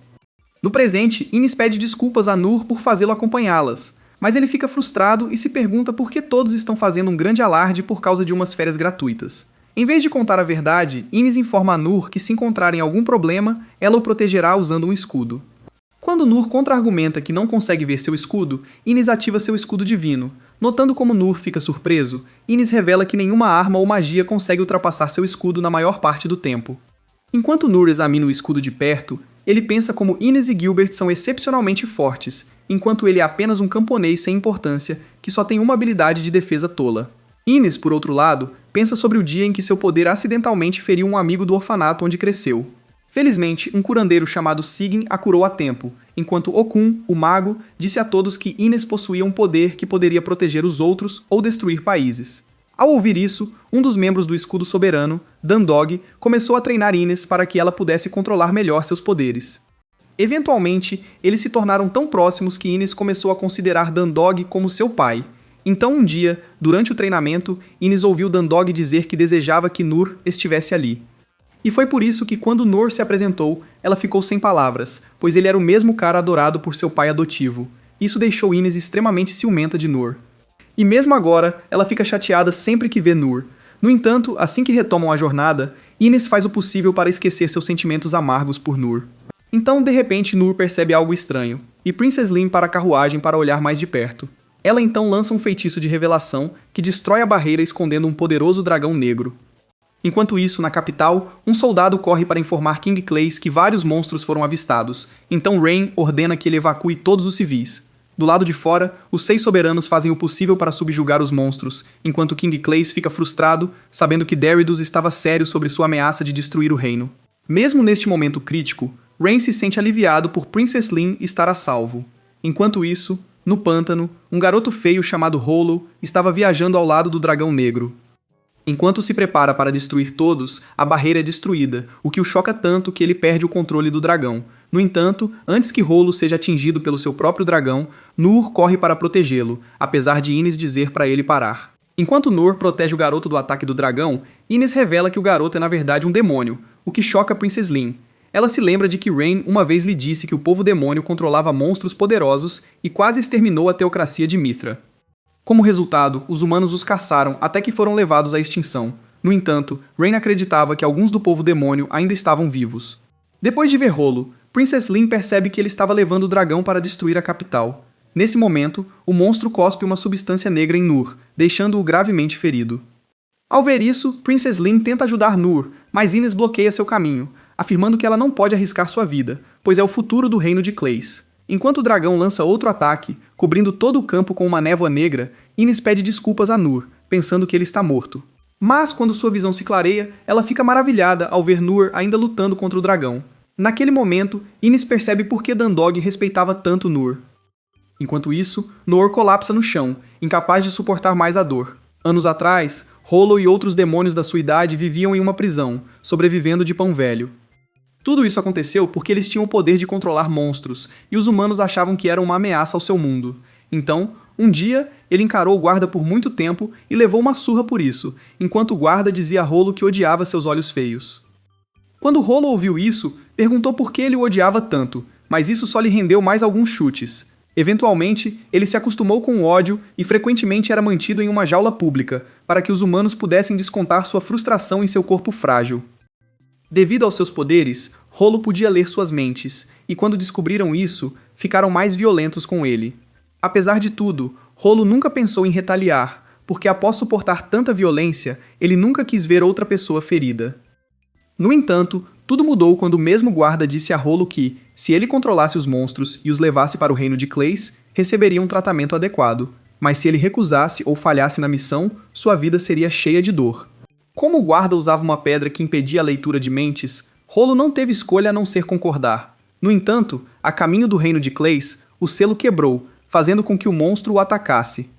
Speaker 1: No presente, Ines pede desculpas a Noor por fazê-lo acompanhá-las, mas ele fica frustrado e se pergunta por que todos estão fazendo um grande alarde por causa de umas férias gratuitas. Em vez de contar a verdade, Ines informa a Noor que se encontrarem algum problema, ela o protegerá usando um escudo. Quando Noor contra-argumenta que não consegue ver seu escudo, Ines ativa seu escudo divino. Notando como Noor fica surpreso, Ines revela que nenhuma arma ou magia consegue ultrapassar seu escudo na maior parte do tempo. Enquanto Noor examina o escudo de perto, ele pensa como Ines e Gilbert são excepcionalmente fortes, enquanto ele é apenas um camponês sem importância que só tem uma habilidade de defesa tola. Ines, por outro lado, pensa sobre o dia em que seu poder acidentalmente feriu um amigo do orfanato onde cresceu. Felizmente, um curandeiro chamado Sigyn a curou a tempo, enquanto Okun, o mago, disse a todos que Ines possuía um poder que poderia proteger os outros ou destruir países. Ao ouvir isso, um dos membros do escudo soberano, Dandog, começou a treinar Ines para que ela pudesse controlar melhor seus poderes. Eventualmente, eles se tornaram tão próximos que Ines começou a considerar Dandog como seu pai. Então um dia, durante o treinamento, Ines ouviu Dandog dizer que desejava que Noor estivesse ali. E foi por isso que quando Noor se apresentou, ela ficou sem palavras, pois ele era o mesmo cara adorado por seu pai adotivo. Isso deixou Ines extremamente ciumenta de Noor. E mesmo agora, ela fica chateada sempre que vê Noor. No entanto, assim que retomam a jornada, Ines faz o possível para esquecer seus sentimentos amargos por Noor. Então, de repente, Noor percebe algo estranho, e Princess Lim para a carruagem para olhar mais de perto. Ela então lança um feitiço de revelação que destrói a barreira escondendo um poderoso dragão negro. Enquanto isso, na capital, um soldado corre para informar King Clays que vários monstros foram avistados, então Rain ordena que ele evacue todos os civis. Do lado de fora, os 6 soberanos fazem o possível para subjugar os monstros, enquanto King Clays fica frustrado, sabendo que Darius estava sério sobre sua ameaça de destruir o reino. Mesmo neste momento crítico, Rain se sente aliviado por Princess Lim estar a salvo. Enquanto isso, no pântano, um garoto feio chamado Hollow estava viajando ao lado do dragão negro. Enquanto se prepara para destruir todos, a barreira é destruída, o que o choca tanto que ele perde o controle do dragão. No entanto, antes que Hollow seja atingido pelo seu próprio dragão, Noor corre para protegê-lo, apesar de Ines dizer para ele parar. Enquanto Noor protege o garoto do ataque do dragão, Ines revela que o garoto é na verdade um demônio, o que choca Princess Lim. Ela se lembra de que Rain uma vez lhe disse que o povo demônio controlava monstros poderosos e quase exterminou a teocracia de Mithra. Como resultado, os humanos os caçaram até que foram levados à extinção. No entanto, Rain acreditava que alguns do povo demônio ainda estavam vivos. Depois de ver Hollow, Princess Lim percebe que ele estava levando o dragão para destruir a capital. Nesse momento, o monstro cospe uma substância negra em Noor, deixando-o gravemente ferido. Ao ver isso, Princess Lim tenta ajudar Noor, mas Ines bloqueia seu caminho, afirmando que ela não pode arriscar sua vida, pois é o futuro do reino de Clays. Enquanto o dragão lança outro ataque, cobrindo todo o campo com uma névoa negra, Ines pede desculpas a Noor, pensando que ele está morto. Mas, quando sua visão se clareia, ela fica maravilhada ao ver Noor ainda lutando contra o dragão. Naquele momento, Ines percebe por que Dandog respeitava tanto Noor. Enquanto isso, Noor colapsa no chão, incapaz de suportar mais a dor. Anos atrás, Hollow e outros demônios da sua idade viviam em uma prisão, sobrevivendo de pão velho. Tudo isso aconteceu porque eles tinham o poder de controlar monstros, e os humanos achavam que eram uma ameaça ao seu mundo. Então, um dia, ele encarou o guarda por muito tempo e levou uma surra por isso, enquanto o guarda dizia a Hollow que odiava seus olhos feios. Quando Hollow ouviu isso, perguntou por que ele o odiava tanto, mas isso só lhe rendeu mais alguns chutes. Eventualmente, ele se acostumou com o ódio e frequentemente era mantido em uma jaula pública, para que os humanos pudessem descontar sua frustração em seu corpo frágil. Devido aos seus poderes, Hollow podia ler suas mentes, e quando descobriram isso, ficaram mais violentos com ele. Apesar de tudo, Hollow nunca pensou em retaliar, porque após suportar tanta violência, ele nunca quis ver outra pessoa ferida. No entanto, tudo mudou quando o mesmo guarda disse a Hollow que, se ele controlasse os monstros e os levasse para o reino de Clays, receberia um tratamento adequado, mas se ele recusasse ou falhasse na missão, sua vida seria cheia de dor. Como o guarda usava uma pedra que impedia a leitura de mentes, Hollow não teve escolha a não ser concordar. No entanto, a caminho do reino de Clays, o selo quebrou, fazendo com que o monstro o atacasse.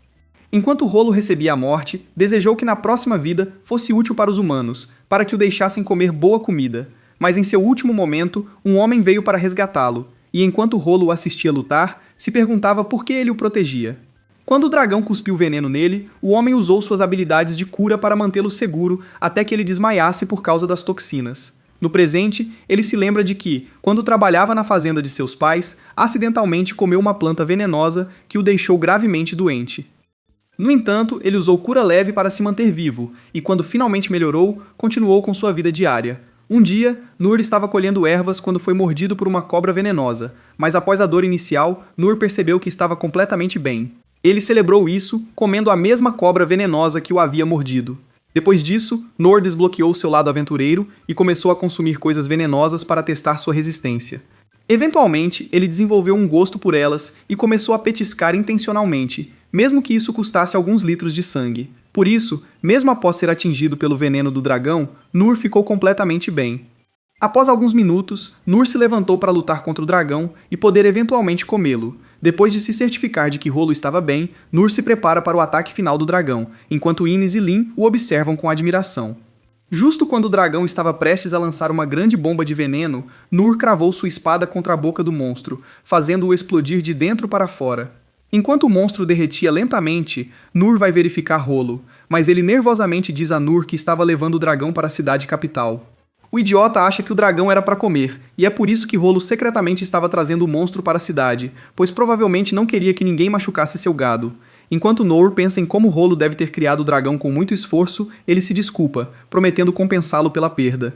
Speaker 1: Enquanto Hollow recebia a morte, desejou que na próxima vida fosse útil para os humanos, para que o deixassem comer boa comida. Mas em seu último momento, um homem veio para resgatá-lo, e enquanto Hollow assistia lutar, se perguntava por que ele o protegia. Quando o dragão cuspiu veneno nele, o homem usou suas habilidades de cura para mantê-lo seguro até que ele desmaiasse por causa das toxinas. No presente, ele se lembra de que, quando trabalhava na fazenda de seus pais, acidentalmente comeu uma planta venenosa que o deixou gravemente doente. No entanto, ele usou cura leve para se manter vivo, e quando finalmente melhorou, continuou com sua vida diária. Um dia, Noor estava colhendo ervas quando foi mordido por uma cobra venenosa, mas após a dor inicial, Noor percebeu que estava completamente bem. Ele celebrou isso, comendo a mesma cobra venenosa que o havia mordido. Depois disso, Noor desbloqueou seu lado aventureiro e começou a consumir coisas venenosas para testar sua resistência. Eventualmente, ele desenvolveu um gosto por elas e começou a petiscar intencionalmente, mesmo que isso custasse alguns litros de sangue. Por isso, mesmo após ser atingido pelo veneno do dragão, Noor ficou completamente bem. Após alguns minutos, Noor se levantou para lutar contra o dragão e poder eventualmente comê-lo. Depois de se certificar de que Hollow estava bem, Noor se prepara para o ataque final do dragão, enquanto Ines e Lim o observam com admiração. Justo quando o dragão estava prestes a lançar uma grande bomba de veneno, Noor cravou sua espada contra a boca do monstro, fazendo-o explodir de dentro para fora. Enquanto o monstro derretia lentamente, Noor vai verificar Hollow, mas ele nervosamente diz a Noor que estava levando o dragão para a cidade capital. O idiota acha que o dragão era para comer, e é por isso que Rolo secretamente estava trazendo o monstro para a cidade, pois provavelmente não queria que ninguém machucasse seu gado. Enquanto Noor pensa em como Rolo deve ter criado o dragão com muito esforço, ele se desculpa, prometendo compensá-lo pela perda.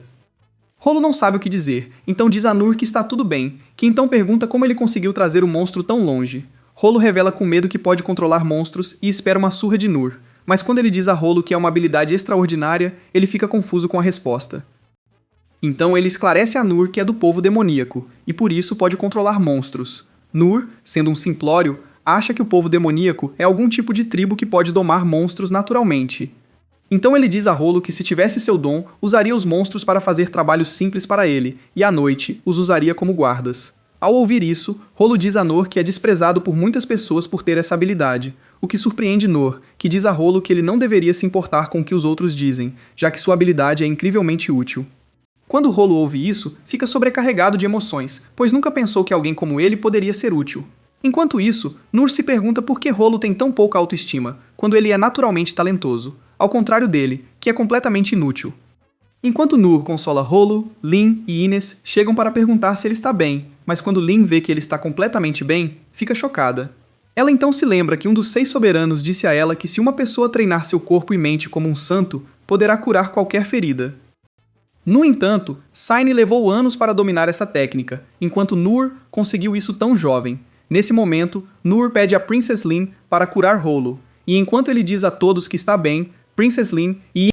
Speaker 1: Rolo não sabe o que dizer, então diz a Noor que está tudo bem, que então pergunta como ele conseguiu trazer o monstro tão longe. Rolo revela com medo que pode controlar monstros e espera uma surra de Noor, mas quando ele diz a Rolo que é uma habilidade extraordinária, ele fica confuso com a resposta. Então ele esclarece a Noor que é do povo demoníaco, e por isso pode controlar monstros. Noor, sendo um simplório, acha que o povo demoníaco é algum tipo de tribo que pode domar monstros naturalmente. Então ele diz a Rolo que se tivesse seu dom, usaria os monstros para fazer trabalhos simples para ele, e à noite os usaria como guardas. Ao ouvir isso, Rolo diz a Noor que é desprezado por muitas pessoas por ter essa habilidade, o que surpreende Noor, que diz a Rolo que ele não deveria se importar com o que os outros dizem, já que sua habilidade é incrivelmente útil. Quando Rolo ouve isso, fica sobrecarregado de emoções, pois nunca pensou que alguém como ele poderia ser útil. Enquanto isso, Noor se pergunta por que Rolo tem tão pouca autoestima, quando ele é naturalmente talentoso, ao contrário dele, que é completamente inútil. Enquanto Noor consola Rolo, Lin e Ines chegam para perguntar se ele está bem, mas quando Lin vê que ele está completamente bem, fica chocada. Ela então se lembra que um dos 6 soberanos disse a ela que se uma pessoa treinar seu corpo e mente como um santo, poderá curar qualquer ferida. No entanto, Saini levou anos para dominar essa técnica, enquanto Noor conseguiu isso tão jovem. Nesse momento, Noor pede a Princess Lin para curar Rolo, e enquanto ele diz a todos que está bem, Princess Lin e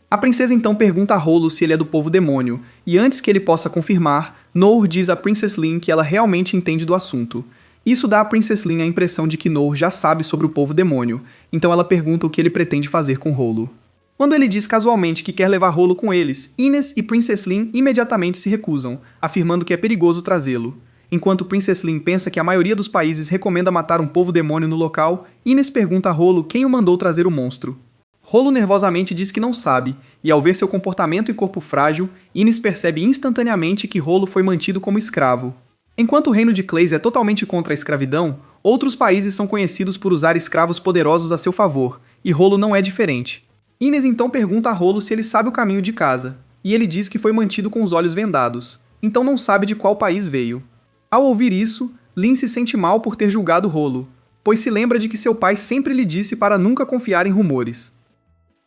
Speaker 1: a princesa então pergunta a Rolo se ele é do povo demônio, e antes que ele possa confirmar, Noor diz a Princess Lin que ela realmente entende do assunto. Isso dá a Princess Lin a impressão de que Noor já sabe sobre o povo demônio, então ela pergunta o que ele pretende fazer com Rolo. Quando ele diz casualmente que quer levar Rolo com eles, Ines e Princess Lin imediatamente se recusam, afirmando que é perigoso trazê-lo. Enquanto Princess Lin pensa que a maioria dos países recomenda matar um povo demônio no local, Ines pergunta a Rolo quem o mandou trazer o monstro. Rolo nervosamente diz que não sabe, e ao ver seu comportamento e corpo frágil, Ines percebe instantaneamente que Rolo foi mantido como escravo. Enquanto o reino de Clays é totalmente contra a escravidão, outros países são conhecidos por usar escravos poderosos a seu favor, e Rolo não é diferente. Ines então pergunta a Rolo se ele sabe o caminho de casa, e ele diz que foi mantido com os olhos vendados, então não sabe de qual país veio. Ao ouvir isso, Lin se sente mal por ter julgado Rolo, pois se lembra de que seu pai sempre lhe disse para nunca confiar em rumores.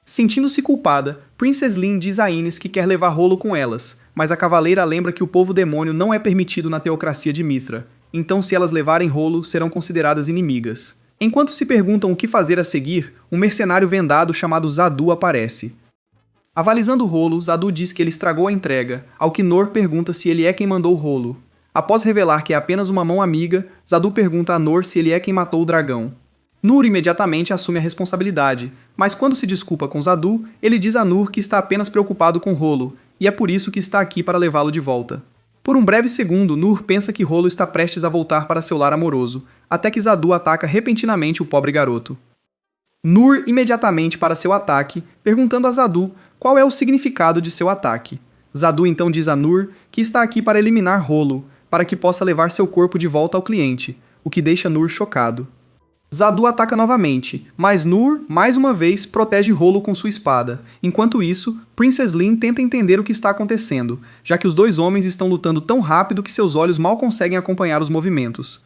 Speaker 1: Sentindo-se culpada, Princess Lin diz a Ines que quer levar Rolo com elas, mas a cavaleira lembra que o povo demônio não é permitido na teocracia de Mithra, então se elas levarem Rolo, serão consideradas inimigas. Enquanto se perguntam o que fazer a seguir, um mercenário vendado chamado Zadu aparece. Avalizando Rolo, Zadu diz que ele estragou a entrega, ao que Noor pergunta se ele é quem mandou Rolo. Após revelar que é apenas uma mão amiga, Zadu pergunta a Noor se ele é quem matou o dragão. Noor imediatamente assume a responsabilidade, mas quando se desculpa com Zadu, ele diz a Noor que está apenas preocupado com Rolo, e é por isso que está aqui para levá-lo de volta. Por um breve segundo, Noor pensa que Rolo está prestes a voltar para seu lar amoroso, até que Zadu ataca repentinamente o pobre garoto. Noor imediatamente para seu ataque, perguntando a Zadu qual é o significado de seu ataque. Zadu então diz a Noor que está aqui para eliminar Rolo, para que possa levar seu corpo de volta ao cliente, o que deixa Noor chocado. Zadu ataca novamente, mas Noor, mais uma vez, protege Rolo com sua espada. Enquanto isso, Princess Lin tenta entender o que está acontecendo, já que os dois homens estão lutando tão rápido que seus olhos mal conseguem acompanhar os movimentos.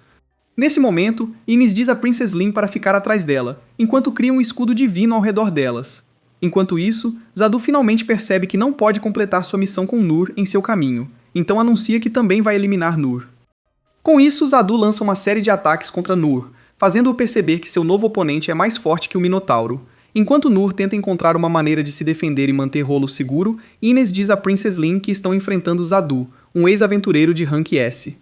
Speaker 1: Nesse momento, Ines diz a Princess Lin para ficar atrás dela, enquanto cria um escudo divino ao redor delas. Enquanto isso, Zadu finalmente percebe que não pode completar sua missão com Noor em seu caminho, então anuncia que também vai eliminar Noor. Com isso, Zadu lança uma série de ataques contra Noor, fazendo-o perceber que seu novo oponente é mais forte que o Minotauro. Enquanto Noor tenta encontrar uma maneira de se defender e manter Rolo seguro, Ines diz a Princess Lin que estão enfrentando Zadu, um ex-aventureiro de rank S.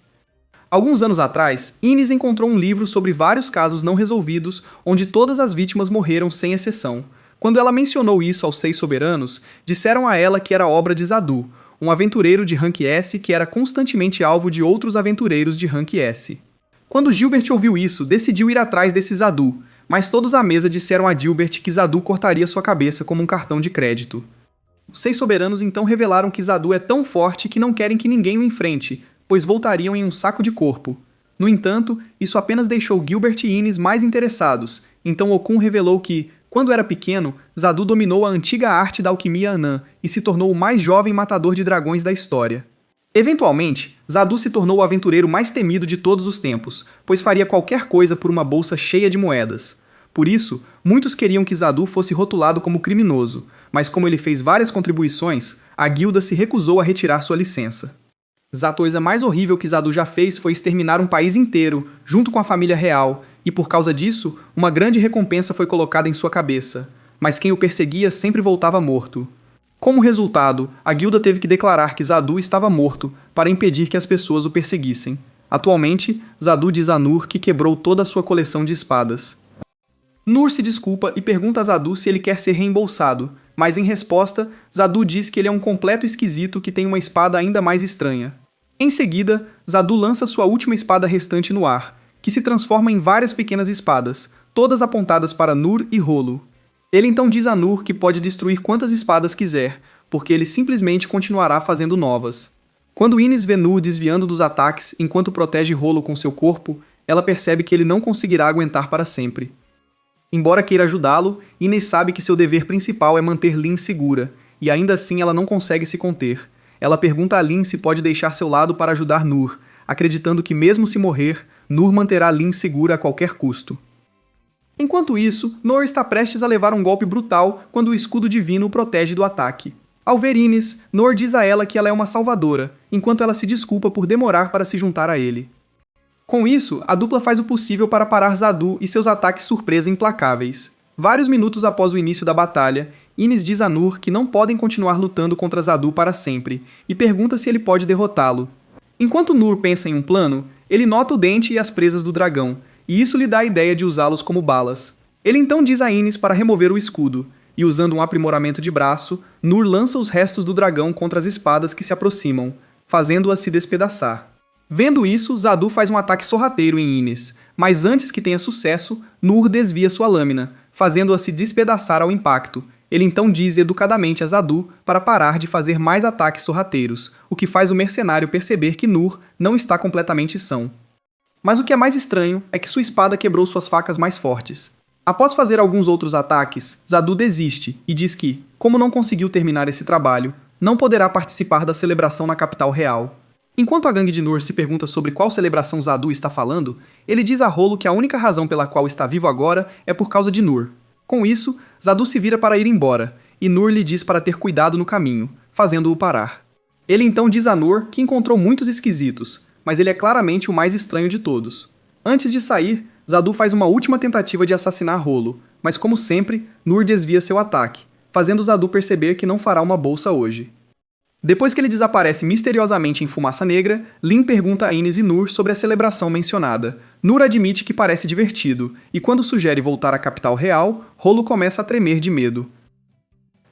Speaker 1: Alguns anos atrás, Ines encontrou um livro sobre vários casos não resolvidos, onde todas as vítimas morreram sem exceção. Quando ela mencionou isso aos 6 soberanos, disseram a ela que era obra de Zadu, um aventureiro de rank S que era constantemente alvo de outros aventureiros de rank S. Quando Gilbert ouviu isso, decidiu ir atrás desse Zadu, mas todos à mesa disseram a Gilbert que Zadu cortaria sua cabeça como um cartão de crédito. Os 6 soberanos então revelaram que Zadu é tão forte que não querem que ninguém o enfrente, pois voltariam em um saco de corpo. No entanto, isso apenas deixou Gilbert e Ines mais interessados, então Okun revelou que, Quando era pequeno, Zadu dominou a antiga arte da alquimia anã e se tornou o mais jovem matador de dragões da história. Eventualmente, Zadu se tornou o aventureiro mais temido de todos os tempos, pois faria qualquer coisa por uma bolsa cheia de moedas. Por isso, muitos queriam que Zadu fosse rotulado como criminoso, mas como ele fez várias contribuições, a guilda se recusou a retirar sua licença. A coisa mais horrível que Zadu já fez foi exterminar um país inteiro, junto com a família real, e por causa disso, uma grande recompensa foi colocada em sua cabeça. Mas quem o perseguia sempre voltava morto. Como resultado, a guilda teve que declarar que Zadu estava morto para impedir que as pessoas o perseguissem. Atualmente, Zadu diz a Nur que quebrou toda a sua coleção de espadas. Nur se desculpa e pergunta a Zadu se ele quer ser reembolsado, mas em resposta, Zadu diz que ele é um completo esquisito que tem uma espada ainda mais estranha. Em seguida, Zadu lança sua última espada restante no ar, que se transforma em várias pequenas espadas, todas apontadas para Nur e Rolo. Ele então diz a Nur que pode destruir quantas espadas quiser, porque ele simplesmente continuará fazendo novas. Quando Ines vê Nur desviando dos ataques enquanto protege Rolo com seu corpo, ela percebe que ele não conseguirá aguentar para sempre. Embora queira ajudá-lo, Ines sabe que seu dever principal é manter Lin segura, e ainda assim ela não consegue se conter. Ela pergunta a Lin se pode deixar seu lado para ajudar Nur, acreditando que mesmo se morrer, Nur manterá Lin segura a qualquer custo. Enquanto isso, Nur está prestes a levar um golpe brutal quando o escudo divino o protege do ataque. Ao ver Ines, Nur diz a ela que ela é uma salvadora, enquanto ela se desculpa por demorar para se juntar a ele. Com isso, a dupla faz o possível para parar Zadu e seus ataques surpresa implacáveis. Vários minutos após o início da batalha, Ines diz a Nur que não podem continuar lutando contra Zadu para sempre, e pergunta se ele pode derrotá-lo. Enquanto Nur pensa em um plano, ele nota o dente e as presas do dragão, e isso lhe dá a ideia de usá-los como balas. Ele então diz a Ines para remover o escudo, e usando um aprimoramento de braço, Nur lança os restos do dragão contra as espadas que se aproximam, fazendo-as se despedaçar. Vendo isso, Zadu faz um ataque sorrateiro em Ines, mas antes que tenha sucesso, Nur desvia sua lâmina, fazendo-a se despedaçar ao impacto. Ele então diz educadamente a Zadu para parar de fazer mais ataques sorrateiros, o que faz o mercenário perceber que Nur não está completamente são. Mas o que é mais estranho é que sua espada quebrou suas facas mais fortes. Após fazer alguns outros ataques, Zadu desiste e diz que, como não conseguiu terminar esse trabalho, não poderá participar da celebração na capital real. Enquanto a gangue de Nur se pergunta sobre qual celebração Zadu está falando, ele diz a Rolo que a única razão pela qual está vivo agora é por causa de Nur. Com isso, Zadu se vira para ir embora, e Nur lhe diz para ter cuidado no caminho, fazendo-o parar. Ele então diz a Nur que encontrou muitos esquisitos, mas ele é claramente o mais estranho de todos. Antes de sair, Zadu faz uma última tentativa de assassinar Rolo, mas como sempre, Nur desvia seu ataque, fazendo Zadu perceber que não fará uma bolsa hoje. Depois que ele desaparece misteriosamente em fumaça negra, Lin pergunta a Ines e Nur sobre a celebração mencionada. Nur admite que parece divertido, e quando sugere voltar à capital real, Rolo começa a tremer de medo.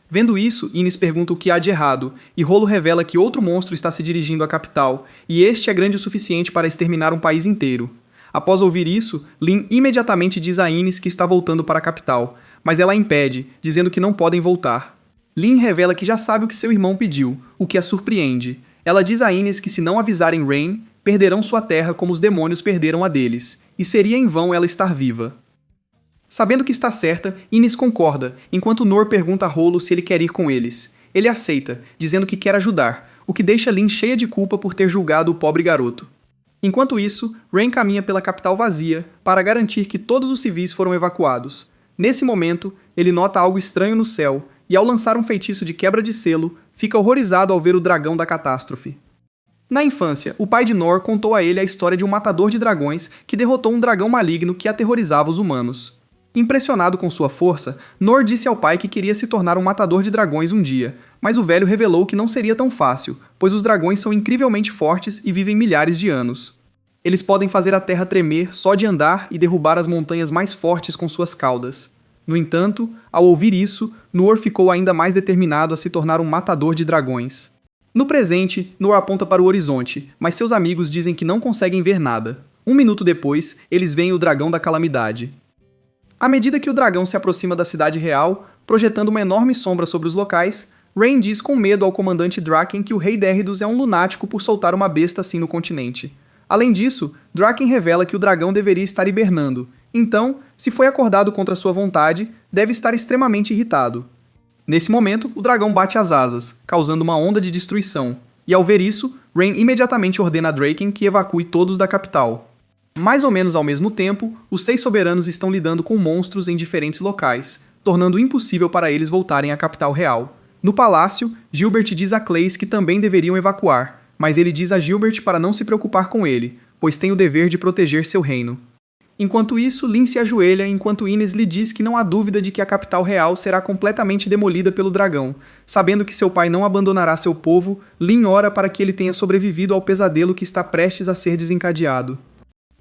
Speaker 1: Vendo isso, Ines pergunta o que há de errado, e Rolo revela que outro monstro está se dirigindo à capital, e este é grande o suficiente para exterminar um país inteiro. Após ouvir isso, Lin imediatamente diz a Ines que está voltando para a capital, mas ela a impede, dizendo que não podem voltar. Lin revela que já sabe o que seu irmão pediu, o que a surpreende. Ela diz a Ines que se não avisarem Rain, perderão sua terra como os demônios perderam a deles, e seria em vão ela estar viva. Sabendo que está certa, Ines concorda, enquanto Nur pergunta a Rolo se ele quer ir com eles. Ele aceita, dizendo que quer ajudar, o que deixa Lin cheia de culpa por ter julgado o pobre garoto. Enquanto isso, Rain caminha pela capital vazia para garantir que todos os civis foram evacuados. Nesse momento, ele nota algo estranho no céu, e ao lançar um feitiço de quebra de selo, fica horrorizado ao ver o dragão da catástrofe. Na infância, o pai de Nor contou a ele a história de um matador de dragões que derrotou um dragão maligno que aterrorizava os humanos. Impressionado com sua força, Nor disse ao pai que queria se tornar um matador de dragões um dia, mas o velho revelou que não seria tão fácil, pois os dragões são incrivelmente fortes e vivem milhares de anos. Eles podem fazer a terra tremer só de andar e derrubar as montanhas mais fortes com suas caudas. No entanto, ao ouvir isso, Nur ficou ainda mais determinado a se tornar um matador de dragões. No presente, Nur aponta para o horizonte, mas seus amigos dizem que não conseguem ver nada. Um minuto depois, eles veem o dragão da calamidade. À medida que o dragão se aproxima da cidade real, projetando uma enorme sombra sobre os locais, Rain diz com medo ao comandante Draken que o rei Dérridos é um lunático por soltar uma besta assim no continente. Além disso, Draken revela que o dragão deveria estar hibernando. Então, se foi acordado contra sua vontade, deve estar extremamente irritado. Nesse momento, o dragão bate as asas, causando uma onda de destruição, e ao ver isso, Rain imediatamente ordena a Draken que evacue todos da capital. Mais ou menos ao mesmo tempo, os 6 soberanos estão lidando com monstros em diferentes locais, tornando impossível para eles voltarem à capital real. No palácio, Gilbert diz a Cleis que também deveriam evacuar, mas ele diz a Gilbert para não se preocupar com ele, pois tem o dever de proteger seu reino. Enquanto isso, Lynn se ajoelha enquanto Ines lhe diz que não há dúvida de que a capital real será completamente demolida pelo dragão. Sabendo que seu pai não abandonará seu povo, Lynn ora para que ele tenha sobrevivido ao pesadelo que está prestes a ser desencadeado.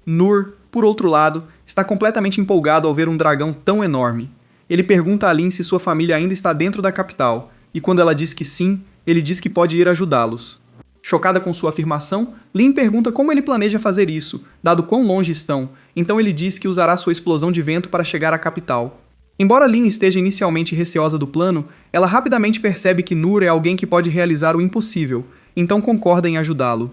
Speaker 1: Nur, por outro lado, está completamente empolgado ao ver um dragão tão enorme. Ele pergunta a Lynn se sua família ainda está dentro da capital, e quando ela diz que sim, ele diz que pode ir ajudá-los. Chocada com sua afirmação, Lynn pergunta como ele planeja fazer isso, dado quão longe estão, então ele diz que usará sua explosão de vento para chegar à capital. Embora Lynn esteja inicialmente receosa do plano, ela rapidamente percebe que Nur é alguém que pode realizar o impossível, então concorda em ajudá-lo.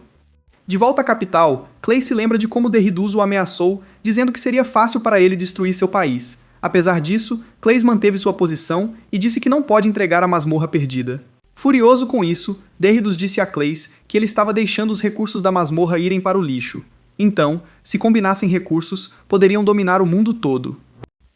Speaker 1: De volta à capital, Clay se lembra de como Derridus o ameaçou, dizendo que seria fácil para ele destruir seu país. Apesar disso, Clay manteve sua posição e disse que não pode entregar a masmorra perdida. Furioso com isso, Derridus disse a Clays que ele estava deixando os recursos da masmorra irem para o lixo. Então, se combinassem recursos, poderiam dominar o mundo todo.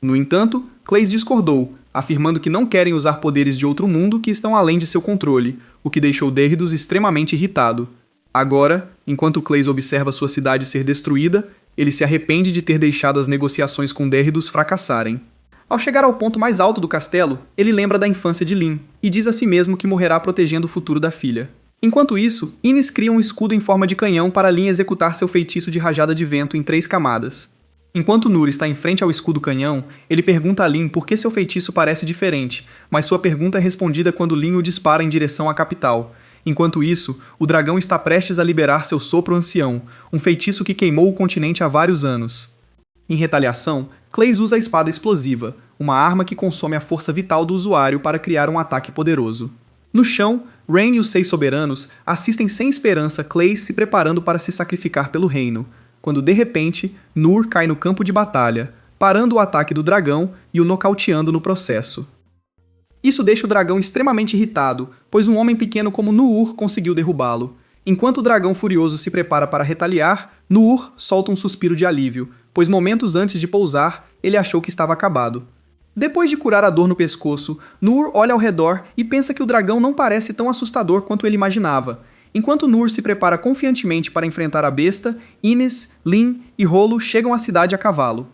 Speaker 1: No entanto, Clays discordou, afirmando que não querem usar poderes de outro mundo que estão além de seu controle, o que deixou Derridus extremamente irritado. Agora, enquanto Clays observa sua cidade ser destruída, ele se arrepende de ter deixado as negociações com Derridus fracassarem. Ao chegar ao ponto mais alto do castelo, ele lembra da infância de Lynn e diz a si mesmo que morrerá protegendo o futuro da filha. Enquanto isso, Ines cria um escudo em forma de canhão para Lynn executar seu feitiço de rajada de vento em 3 camadas. Enquanto Nur está em frente ao escudo canhão, ele pergunta a Lynn por que seu feitiço parece diferente, mas sua pergunta é respondida quando Lynn o dispara em direção à capital. Enquanto isso, o dragão está prestes a liberar seu sopro ancião, um feitiço que queimou o continente há vários anos. Em retaliação, Clays usa a espada explosiva, uma arma que consome a força vital do usuário para criar um ataque poderoso. No chão, Rain e os 6 soberanos assistem sem esperança Clays se preparando para se sacrificar pelo reino, quando de repente, Nur cai no campo de batalha, parando o ataque do dragão e o nocauteando no processo. Isso deixa o dragão extremamente irritado, pois um homem pequeno como Nuur conseguiu derrubá-lo. Enquanto o dragão furioso se prepara para retaliar, Nuur solta um suspiro de alívio, pois momentos antes de pousar, ele achou que estava acabado. Depois de curar a dor no pescoço, Nur olha ao redor e pensa que o dragão não parece tão assustador quanto ele imaginava. Enquanto Nur se prepara confiantemente para enfrentar a besta, Ines, Lynn e Rolo chegam à cidade a cavalo.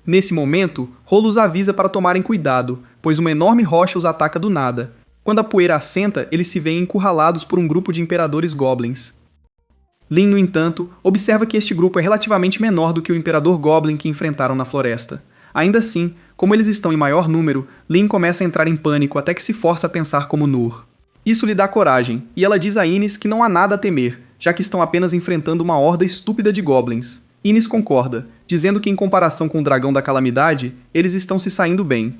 Speaker 1: Nesse momento, Rolo os avisa para tomarem cuidado, pois uma enorme rocha os ataca do nada. Quando a poeira assenta, eles se veem encurralados por um grupo de imperadores goblins. Lynn, no entanto, observa que este grupo é relativamente menor do que o imperador goblin que enfrentaram na floresta. Ainda assim, como eles estão em maior número, Lynn começa a entrar em pânico até que se força a pensar como Nur. Isso lhe dá coragem, e ela diz a Ines que não há nada a temer, já que estão apenas enfrentando uma horda estúpida de goblins. Ines concorda, dizendo que em comparação com o dragão da calamidade, eles estão se saindo bem.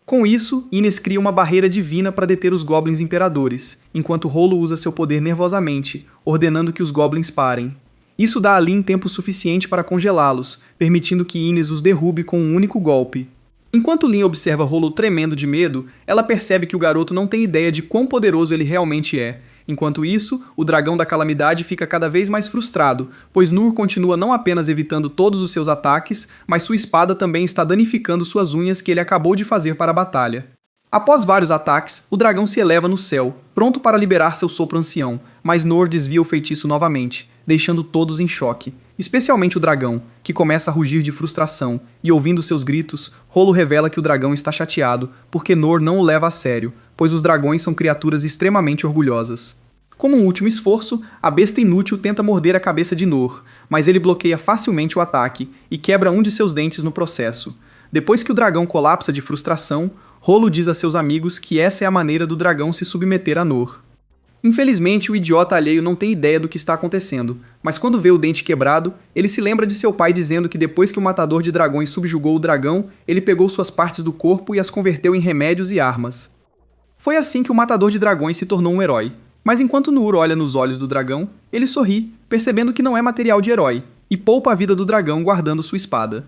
Speaker 1: Com isso, Ines cria uma barreira divina para deter os goblins imperadores, enquanto Rolo usa seu poder nervosamente, ordenando que os goblins parem. Isso dá a Lynn tempo suficiente para congelá-los, permitindo que Ines os derrube com um único golpe. Enquanto Lynn observa Rolo tremendo de medo, ela percebe que o garoto não tem ideia de quão poderoso ele realmente é. Enquanto isso, o dragão da calamidade fica cada vez mais frustrado, pois Nur continua não apenas evitando todos os seus ataques, mas sua espada também está danificando suas unhas que ele acabou de fazer para a batalha. Após vários ataques, o dragão se eleva no céu, pronto para liberar seu sopro ancião, mas Nur desvia o feitiço novamente, deixando todos em choque, especialmente o dragão, que começa a rugir de frustração, e ouvindo seus gritos, Rolo revela que o dragão está chateado, porque Nur não o leva a sério, pois os dragões são criaturas extremamente orgulhosas. Como um último esforço, a besta inútil tenta morder a cabeça de Nur, mas ele bloqueia facilmente o ataque e quebra um de seus dentes no processo. Depois que o dragão colapsa de frustração, Rolo diz a seus amigos que essa é a maneira do dragão se submeter a Nur. Infelizmente, o idiota alheio não tem ideia do que está acontecendo, mas quando vê o dente quebrado, ele se lembra de seu pai dizendo que depois que o matador de dragões subjugou o dragão, ele pegou suas partes do corpo e as converteu em remédios e armas. Foi assim que o matador de dragões se tornou um herói. Mas enquanto Nur olha nos olhos do dragão, ele sorri, percebendo que não é material de herói, e poupa a vida do dragão guardando sua espada.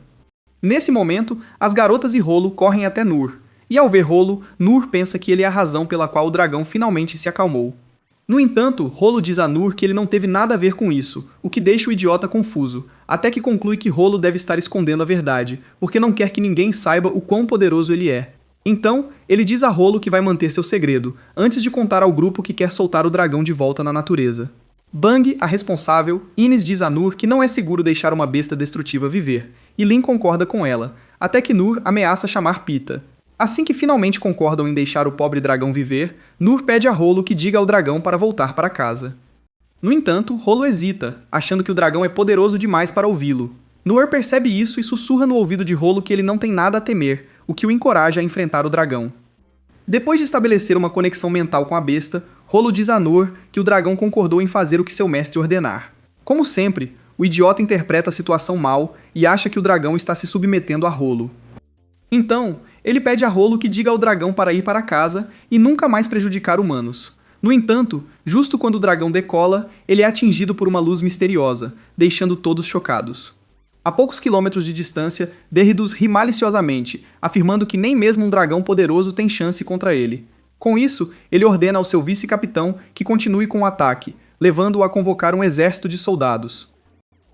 Speaker 1: Nesse momento, as garotas e Rolo correm até Nur. E ao ver Rolo, Nur pensa que ele é a razão pela qual o dragão finalmente se acalmou. No entanto, Rolo diz a Nur que ele não teve nada a ver com isso, o que deixa o idiota confuso, até que conclui que Rolo deve estar escondendo a verdade, porque não quer que ninguém saiba o quão poderoso ele é. Então, ele diz a Rolo que vai manter seu segredo, antes de contar ao grupo que quer soltar o dragão de volta na natureza. Bang, a responsável, Ines diz a Nur que não é seguro deixar uma besta destrutiva viver, e Lin concorda com ela, até que Nur ameaça chamar Pita. Assim que finalmente concordam em deixar o pobre dragão viver, Nur pede a Rolo que diga ao dragão para voltar para casa. No entanto, Rolo hesita, achando que o dragão é poderoso demais para ouvi-lo. Nur percebe isso e sussurra no ouvido de Rolo que ele não tem nada a temer, o que o encoraja a enfrentar o dragão. Depois de estabelecer uma conexão mental com a besta, Rolo diz a Nur que o dragão concordou em fazer o que seu mestre ordenar. Como sempre, o idiota interpreta a situação mal e acha que o dragão está se submetendo a Rolo. Então, ele pede a Rolo que diga ao dragão para ir para casa e nunca mais prejudicar humanos. No entanto, justo quando o dragão decola, ele é atingido por uma luz misteriosa, deixando todos chocados. A poucos quilômetros de distância, Derridus ri maliciosamente, afirmando que nem mesmo um dragão poderoso tem chance contra ele. Com isso, ele ordena ao seu vice-capitão que continue com o ataque, levando-o a convocar um exército de soldados.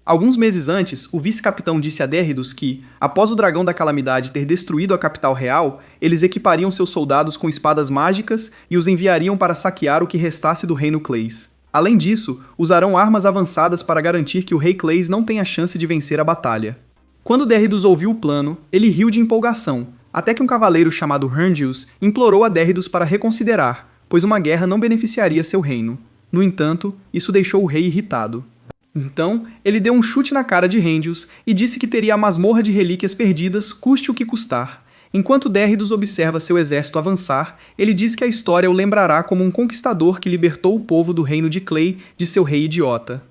Speaker 1: Alguns meses antes, o vice-capitão disse a Derridus que, após o Dragão da Calamidade ter destruído a capital real, eles equipariam seus soldados com espadas mágicas e os enviariam para saquear o que restasse do reino Clays. Além disso, usarão armas avançadas para garantir que o rei Clays não tenha chance de vencer a batalha. Quando Derridus ouviu o plano, ele riu de empolgação, até que um cavaleiro chamado Herngius implorou a Derridus para reconsiderar, pois uma guerra não beneficiaria seu reino. No entanto, isso deixou o rei irritado. Então, ele deu um chute na cara de Herngius e disse que teria a masmorra de relíquias perdidas, custe o que custar. Enquanto Derridus observa seu exército avançar, ele diz que a história o lembrará como um conquistador que libertou o povo do reino de Clay de seu rei idiota.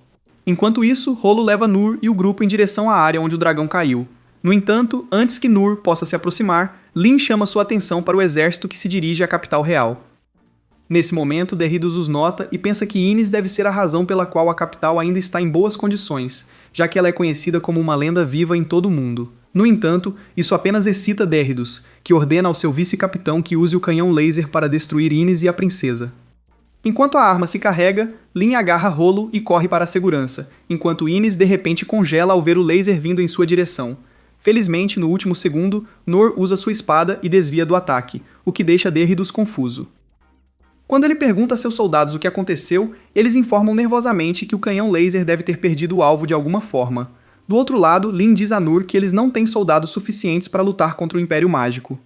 Speaker 1: Enquanto isso, Rolo leva Nur e o grupo em direção à área onde o dragão caiu. No entanto, antes que Nur possa se aproximar, Lin chama sua atenção para o exército que se dirige à capital real. Nesse momento, Derridus os nota e pensa que Ines deve ser a razão pela qual a capital ainda está em boas condições, já que ela é conhecida como uma lenda viva em todo o mundo. No entanto, isso apenas excita Derridus, que ordena ao seu vice-capitão que use o canhão laser para destruir Ines e a princesa. Enquanto a arma se carrega, Lin agarra Rolo e corre para a segurança, enquanto Ines de repente congela ao ver o laser vindo em sua direção. Felizmente, no último segundo, Nur usa sua espada e desvia do ataque, o que deixa Derridus confuso. Quando ele pergunta a seus soldados o que aconteceu, eles informam nervosamente que o canhão laser deve ter perdido o alvo de alguma forma. Do outro lado, Lin diz a Nur que eles não têm soldados suficientes para lutar contra o Império Mágico.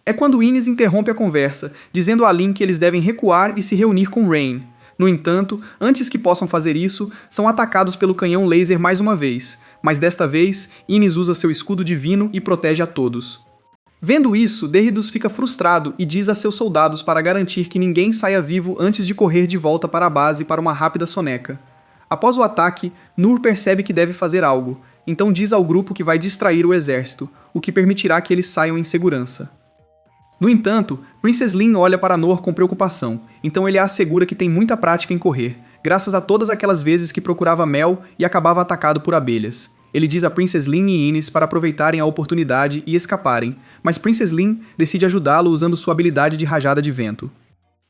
Speaker 1: É quando Ines interrompe a conversa, dizendo a Lin que eles devem recuar e se reunir com Rain. No entanto, antes que possam fazer isso, são atacados pelo canhão laser mais uma vez, mas desta vez, Ines usa seu escudo divino e protege a todos. Vendo isso, Derridus fica frustrado e diz a seus soldados para garantir que ninguém saia vivo antes de correr de volta para a base para uma rápida soneca. Após o ataque, Nur percebe que deve fazer algo, então diz ao grupo que vai distrair o exército, o que permitirá que eles saiam em segurança. No entanto, Princess Lin olha para Nur com preocupação, então ele a assegura que tem muita prática em correr, graças a todas aquelas vezes que procurava mel e acabava atacado por abelhas. Ele diz a Princess Lin e Ines para aproveitarem a oportunidade e escaparem, mas Princess Lin decide ajudá-lo usando sua habilidade de rajada de vento.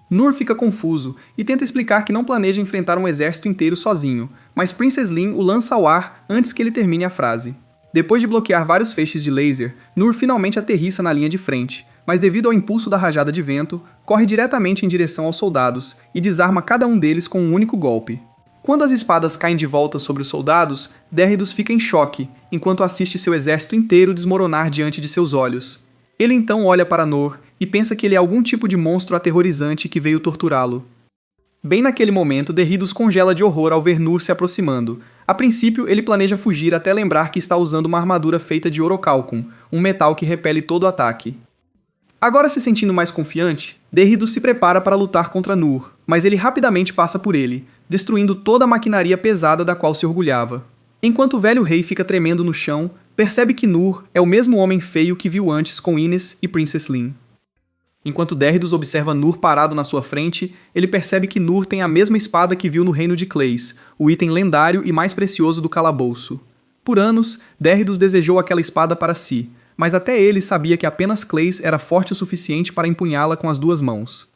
Speaker 1: Nur fica confuso e tenta explicar que não planeja enfrentar um exército inteiro sozinho, mas Princess Lin o lança ao ar antes que ele termine a frase. Depois de bloquear vários feixes de laser, Nur finalmente aterrissa na linha de frente, mas devido ao impulso da rajada de vento, corre diretamente em direção aos soldados e desarma cada um deles com um único golpe. Quando as espadas caem de volta sobre os soldados, Derridus fica em choque, enquanto assiste seu exército inteiro desmoronar diante de seus olhos. Ele então olha para Nur e pensa que ele é algum tipo de monstro aterrorizante que veio torturá-lo. Bem naquele momento, Derridus congela de horror ao ver Nur se aproximando. A princípio, ele planeja fugir até lembrar que está usando uma armadura feita de orocalcum, um metal que repele todo ataque. Agora se sentindo mais confiante, Derridus se prepara para lutar contra Nur, mas ele rapidamente passa por ele, destruindo toda a maquinaria pesada da qual se orgulhava. Enquanto o velho rei fica tremendo no chão, percebe que Nur é o mesmo homem feio que viu antes com Ines e Princess Lin. Enquanto Derridus observa Nur parado na sua frente, ele percebe que Nur tem a mesma espada que viu no reino de Clays, o item lendário e mais precioso do calabouço. Por anos, Derridus desejou aquela espada para si, mas até ele sabia que apenas Clays era forte o suficiente para empunhá-la com as duas mãos.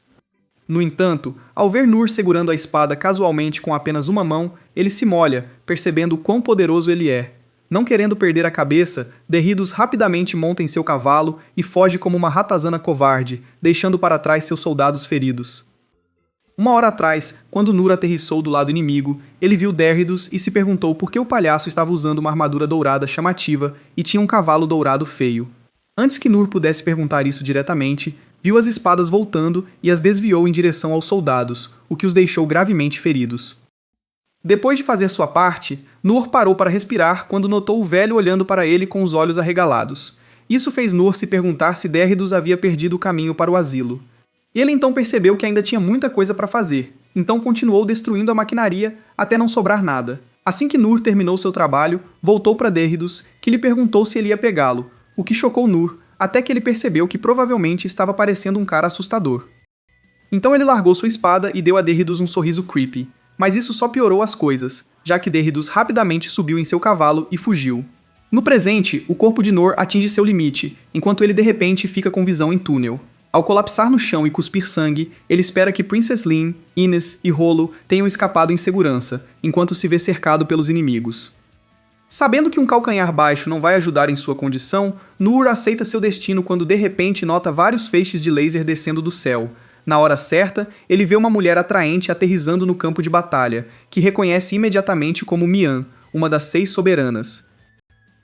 Speaker 1: No entanto, ao ver Nur segurando a espada casualmente com apenas uma mão, ele se molha, percebendo o quão poderoso ele é. Não querendo perder a cabeça, Derridus rapidamente monta em seu cavalo e foge como uma ratazana covarde, deixando para trás seus soldados feridos. Uma hora atrás, quando Nur aterrissou do lado inimigo, ele viu Derridus e se perguntou por que o palhaço estava usando uma armadura dourada chamativa e tinha um cavalo dourado feio. Antes que Nur pudesse perguntar isso diretamente, viu as espadas voltando e as desviou em direção aos soldados, o que os deixou gravemente feridos. Depois de fazer sua parte, Nur parou para respirar quando notou o velho olhando para ele com os olhos arregalados. Isso fez Nur se perguntar se Derridus havia perdido o caminho para o asilo. Ele então percebeu que ainda tinha muita coisa para fazer, então continuou destruindo a maquinaria até não sobrar nada. Assim que Nur terminou seu trabalho, voltou para Derridus, que lhe perguntou se ele ia pegá-lo, o que chocou Nur, até que ele percebeu que provavelmente estava parecendo um cara assustador. Então ele largou sua espada e deu a Derridus um sorriso creepy, mas isso só piorou as coisas, já que Derridus rapidamente subiu em seu cavalo e fugiu. No presente, o corpo de Nur atinge seu limite, enquanto ele de repente fica com visão em túnel. Ao colapsar no chão e cuspir sangue, ele espera que Princess Lin, Ines e Rolo tenham escapado em segurança, enquanto se vê cercado pelos inimigos. Sabendo que um calcanhar baixo não vai ajudar em sua condição, Nur aceita seu destino quando de repente nota vários feixes de laser descendo do céu. Na hora certa, ele vê uma mulher atraente aterrissando no campo de batalha, que reconhece imediatamente como Mian, uma das 6 soberanas.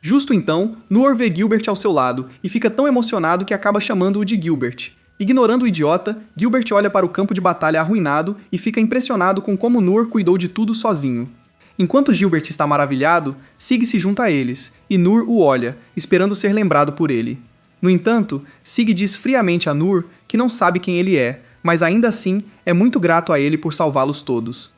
Speaker 1: Justo então, Nur vê Gilbert ao seu lado e fica tão emocionado que acaba chamando-o de Gilbert. Ignorando o idiota, Gilbert olha para o campo de batalha arruinado e fica impressionado com como Nur cuidou de tudo sozinho. Enquanto Gilbert está maravilhado, Sig se junta a eles, e Nur o olha, esperando ser lembrado por ele. No entanto, Sig diz friamente a Nur que não sabe quem ele é, mas ainda assim é muito grato a ele por salvá-los todos.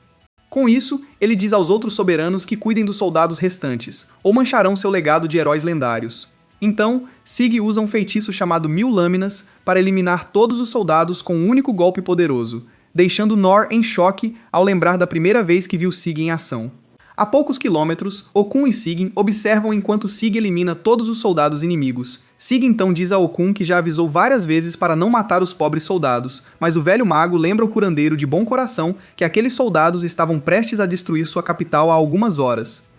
Speaker 1: Com isso, ele diz aos outros soberanos que cuidem dos soldados restantes, ou mancharão seu legado de heróis lendários. Então, Sig usa um feitiço chamado 1000 Lâminas para eliminar todos os soldados com um único golpe poderoso, deixando Nor em choque ao lembrar da primeira vez que viu Sig em ação. A poucos quilômetros, Okun e Sig observam enquanto Sig elimina todos os soldados inimigos. Sig então diz a Okun que já avisou várias vezes para não matar os pobres soldados, mas o velho mago lembra o curandeiro de bom coração que aqueles soldados estavam prestes a destruir sua capital há algumas horas.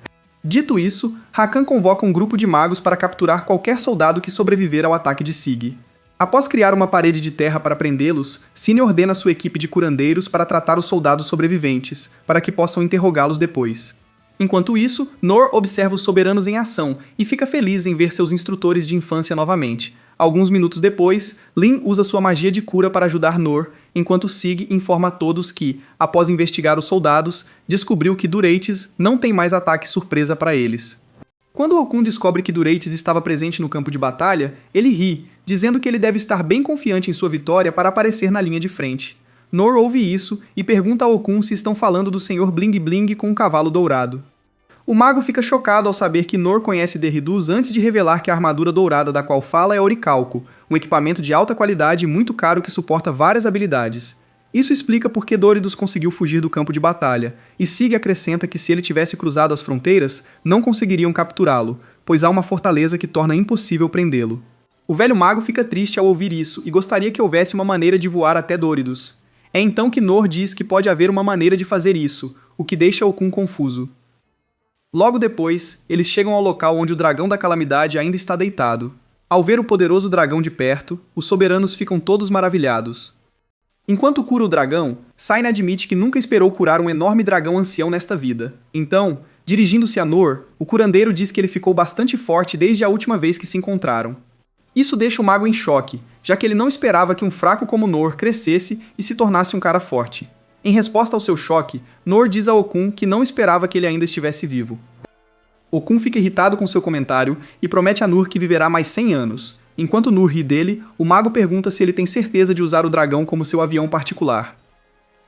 Speaker 1: Dito isso, Rakan convoca um grupo de magos para capturar qualquer soldado que sobreviver ao ataque de Sig. Após criar uma parede de terra para prendê-los, Cine ordena sua equipe de curandeiros para tratar os soldados sobreviventes, para que possam interrogá-los depois. Enquanto isso, Nor observa os soberanos em ação e fica feliz em ver seus instrutores de infância novamente. Alguns minutos depois, Lin usa sua magia de cura para ajudar Nor, enquanto Sig informa a todos que, após investigar os soldados, descobriu que Dureites não tem mais ataque surpresa para eles. Quando Okun descobre que Dureites estava presente no campo de batalha, ele ri, dizendo que ele deve estar bem confiante em sua vitória para aparecer na linha de frente. Nor ouve isso e pergunta a Okun se estão falando do Sr. Bling Bling com um cavalo dourado. O mago fica chocado ao saber que Nor conhece Derridus antes de revelar que a armadura dourada da qual fala é oricalco, um equipamento de alta qualidade e muito caro que suporta várias habilidades. Isso explica por que Doridus conseguiu fugir do campo de batalha, e Sig acrescenta que se ele tivesse cruzado as fronteiras, não conseguiriam capturá-lo, pois há uma fortaleza que torna impossível prendê-lo. O velho mago fica triste ao ouvir isso e gostaria que houvesse uma maneira de voar até Doridus. É então que Nor diz que pode haver uma maneira de fazer isso, o que deixa Okun confuso. Logo depois, eles chegam ao local onde o dragão da calamidade ainda está deitado. Ao ver o poderoso dragão de perto, os soberanos ficam todos maravilhados. Enquanto cura o dragão, Sain admite que nunca esperou curar um enorme dragão ancião nesta vida. Então, dirigindo-se a Nor, o curandeiro diz que ele ficou bastante forte desde a última vez que se encontraram. Isso deixa o mago em choque, já que ele não esperava que um fraco como Nor crescesse e se tornasse um cara forte. Em resposta ao seu choque, Nor diz a Okun que não esperava que ele ainda estivesse vivo. Okun fica irritado com seu comentário e promete a Nur que viverá mais 100 anos. Enquanto Nur ri dele, o mago pergunta se ele tem certeza de usar o dragão como seu avião particular.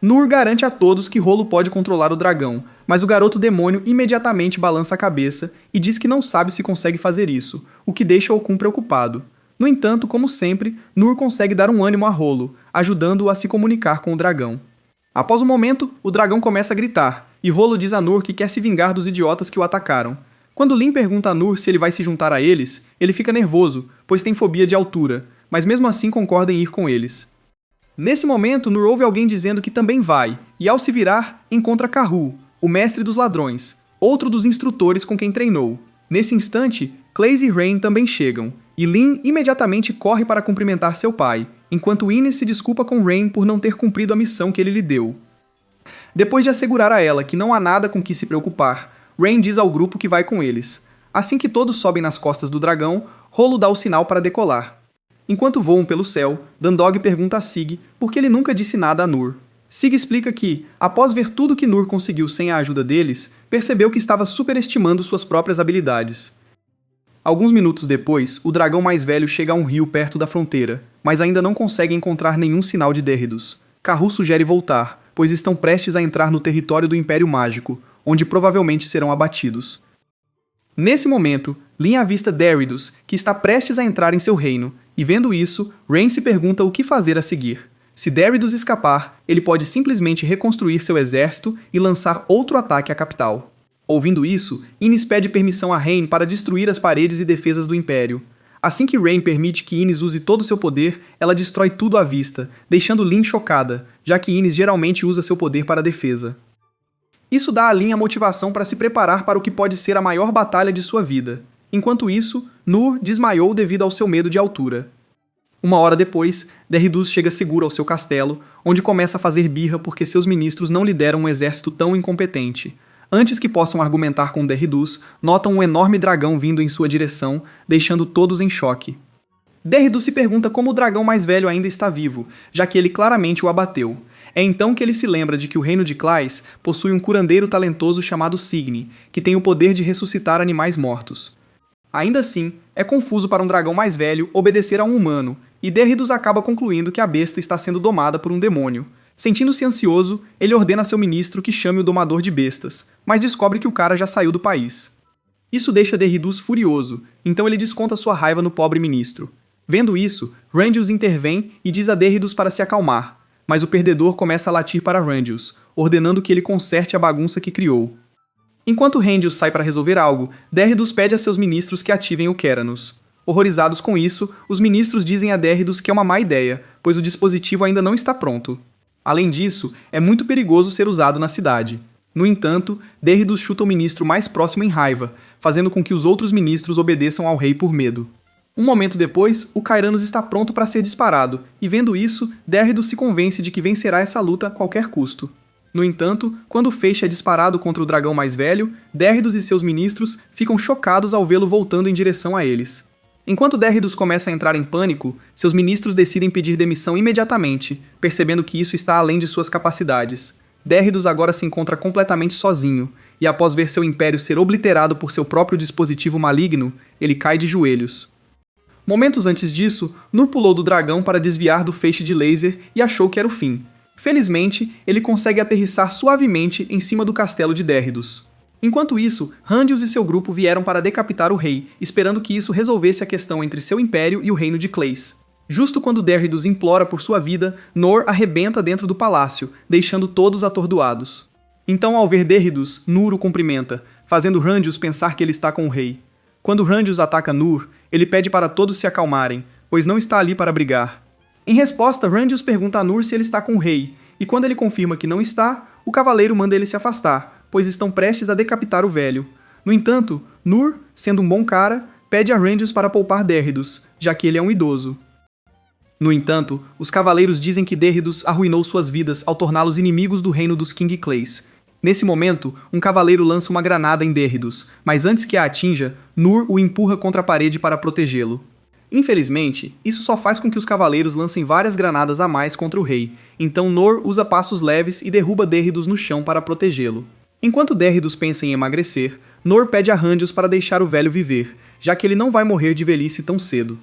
Speaker 1: Nur garante a todos que Rolo pode controlar o dragão, mas o garoto demônio imediatamente balança a cabeça e diz que não sabe se consegue fazer isso, o que deixa Okun preocupado. No entanto, como sempre, Nur consegue dar um ânimo a Rolo, ajudando-o a se comunicar com o dragão. Após um momento, o dragão começa a gritar, e Rolo diz a Nur que quer se vingar dos idiotas que o atacaram. Quando Lin pergunta a Noor se ele vai se juntar a eles, ele fica nervoso, pois tem fobia de altura, mas mesmo assim concorda em ir com eles. Nesse momento, Noor ouve alguém dizendo que também vai, e ao se virar, encontra Karroo, o mestre dos ladrões, outro dos instrutores com quem treinou. Nesse instante, Clays e Rain também chegam, e Lin imediatamente corre para cumprimentar seu pai, enquanto Ines se desculpa com Rain por não ter cumprido a missão que ele lhe deu. Depois de assegurar a ela que não há nada com que se preocupar, Rain diz ao grupo que vai com eles. Assim que todos sobem nas costas do dragão, Rolo dá o sinal para decolar. Enquanto voam pelo céu, Dandog pergunta a Sig por que ele nunca disse nada a Noor. Sig explica que, após ver tudo que Noor conseguiu sem a ajuda deles, percebeu que estava superestimando suas próprias habilidades. Alguns minutos depois, o dragão mais velho chega a um rio perto da fronteira, mas ainda não consegue encontrar nenhum sinal de Derridus. Karroo sugere voltar, pois estão prestes a entrar no território do Império Mágico, onde provavelmente serão abatidos. Nesse momento, Lin avista Derridus, que está prestes a entrar em seu reino, e vendo isso, Rain se pergunta o que fazer a seguir. Se Derridus escapar, ele pode simplesmente reconstruir seu exército e lançar outro ataque à capital. Ouvindo isso, Ines pede permissão a Rain para destruir as paredes e defesas do Império. Assim que Rain permite que Ines use todo seu poder, ela destrói tudo à vista, deixando Lin chocada, já que Ines geralmente usa seu poder para a defesa. Isso dá a Lin a motivação para se preparar para o que pode ser a maior batalha de sua vida. Enquanto isso, Noor desmaiou devido ao seu medo de altura. Uma hora depois, Derridus chega seguro ao seu castelo, onde começa a fazer birra porque seus ministros não lhe deram um exército tão incompetente. Antes que possam argumentar com Derridus, notam um enorme dragão vindo em sua direção, deixando todos em choque. Derridus se pergunta como o dragão mais velho ainda está vivo, já que ele claramente o abateu. É então que ele se lembra de que o reino de Clays possui um curandeiro talentoso chamado Signy, que tem o poder de ressuscitar animais mortos. Ainda assim, é confuso para um dragão mais velho obedecer a um humano, e Derridus acaba concluindo que a besta está sendo domada por um demônio. Sentindo-se ansioso, ele ordena a seu ministro que chame o domador de bestas, mas descobre que o cara já saiu do país. Isso deixa Derridus furioso, então ele desconta sua raiva no pobre ministro. Vendo isso, Randius intervém e diz a Derridus para se acalmar, mas o perdedor começa a latir para Randius, ordenando que ele conserte a bagunça que criou. Enquanto Randius sai para resolver algo, Derridus pede a seus ministros que ativem o Keranos. Horrorizados com isso, os ministros dizem a Derridus que é uma má ideia, pois o dispositivo ainda não está pronto. Além disso, é muito perigoso ser usado na cidade. No entanto, Derridus chuta o ministro mais próximo em raiva, fazendo com que os outros ministros obedeçam ao rei por medo. Um momento depois, o Kairanus está pronto para ser disparado, e vendo isso, Derridus se convence de que vencerá essa luta a qualquer custo. No entanto, quando o feixe é disparado contra o dragão mais velho, Derridus e seus ministros ficam chocados ao vê-lo voltando em direção a eles. Enquanto Derridus começa a entrar em pânico, seus ministros decidem pedir demissão imediatamente, percebendo que isso está além de suas capacidades. Derridus agora se encontra completamente sozinho, e após ver seu império ser obliterado por seu próprio dispositivo maligno, ele cai de joelhos. Momentos antes disso, Noor pulou do dragão para desviar do feixe de laser e achou que era o fim. Felizmente, ele consegue aterrissar suavemente em cima do castelo de Derridus. Enquanto isso, Randius e seu grupo vieram para decapitar o rei, esperando que isso resolvesse a questão entre seu império e o reino de Clays. Justo quando Derridus implora por sua vida, Noor arrebenta dentro do palácio, deixando todos atordoados. Então, ao ver Derridus, Noor o cumprimenta, fazendo Randius pensar que ele está com o rei. Quando Randius ataca Noor, ele pede para todos se acalmarem, pois não está ali para brigar. Em resposta, Randius pergunta a Noor se ele está com o rei, e quando ele confirma que não está, o cavaleiro manda ele se afastar, pois estão prestes a decapitar o velho. No entanto, Noor, sendo um bom cara, pede a Randius para poupar Derridus, já que ele é um idoso. No entanto, os cavaleiros dizem que Derridus arruinou suas vidas ao torná-los inimigos do reino dos King Clays. Nesse momento, um cavaleiro lança uma granada em Derridus, mas antes que a atinja, Noor o empurra contra a parede para protegê-lo. Infelizmente, isso só faz com que os cavaleiros lancem várias granadas a mais contra o rei, então Noor usa passos leves e derruba Derridus no chão para protegê-lo. Enquanto Derridus pensa em emagrecer, Noor pede a Randius para deixar o velho viver, já que ele não vai morrer de velhice tão cedo.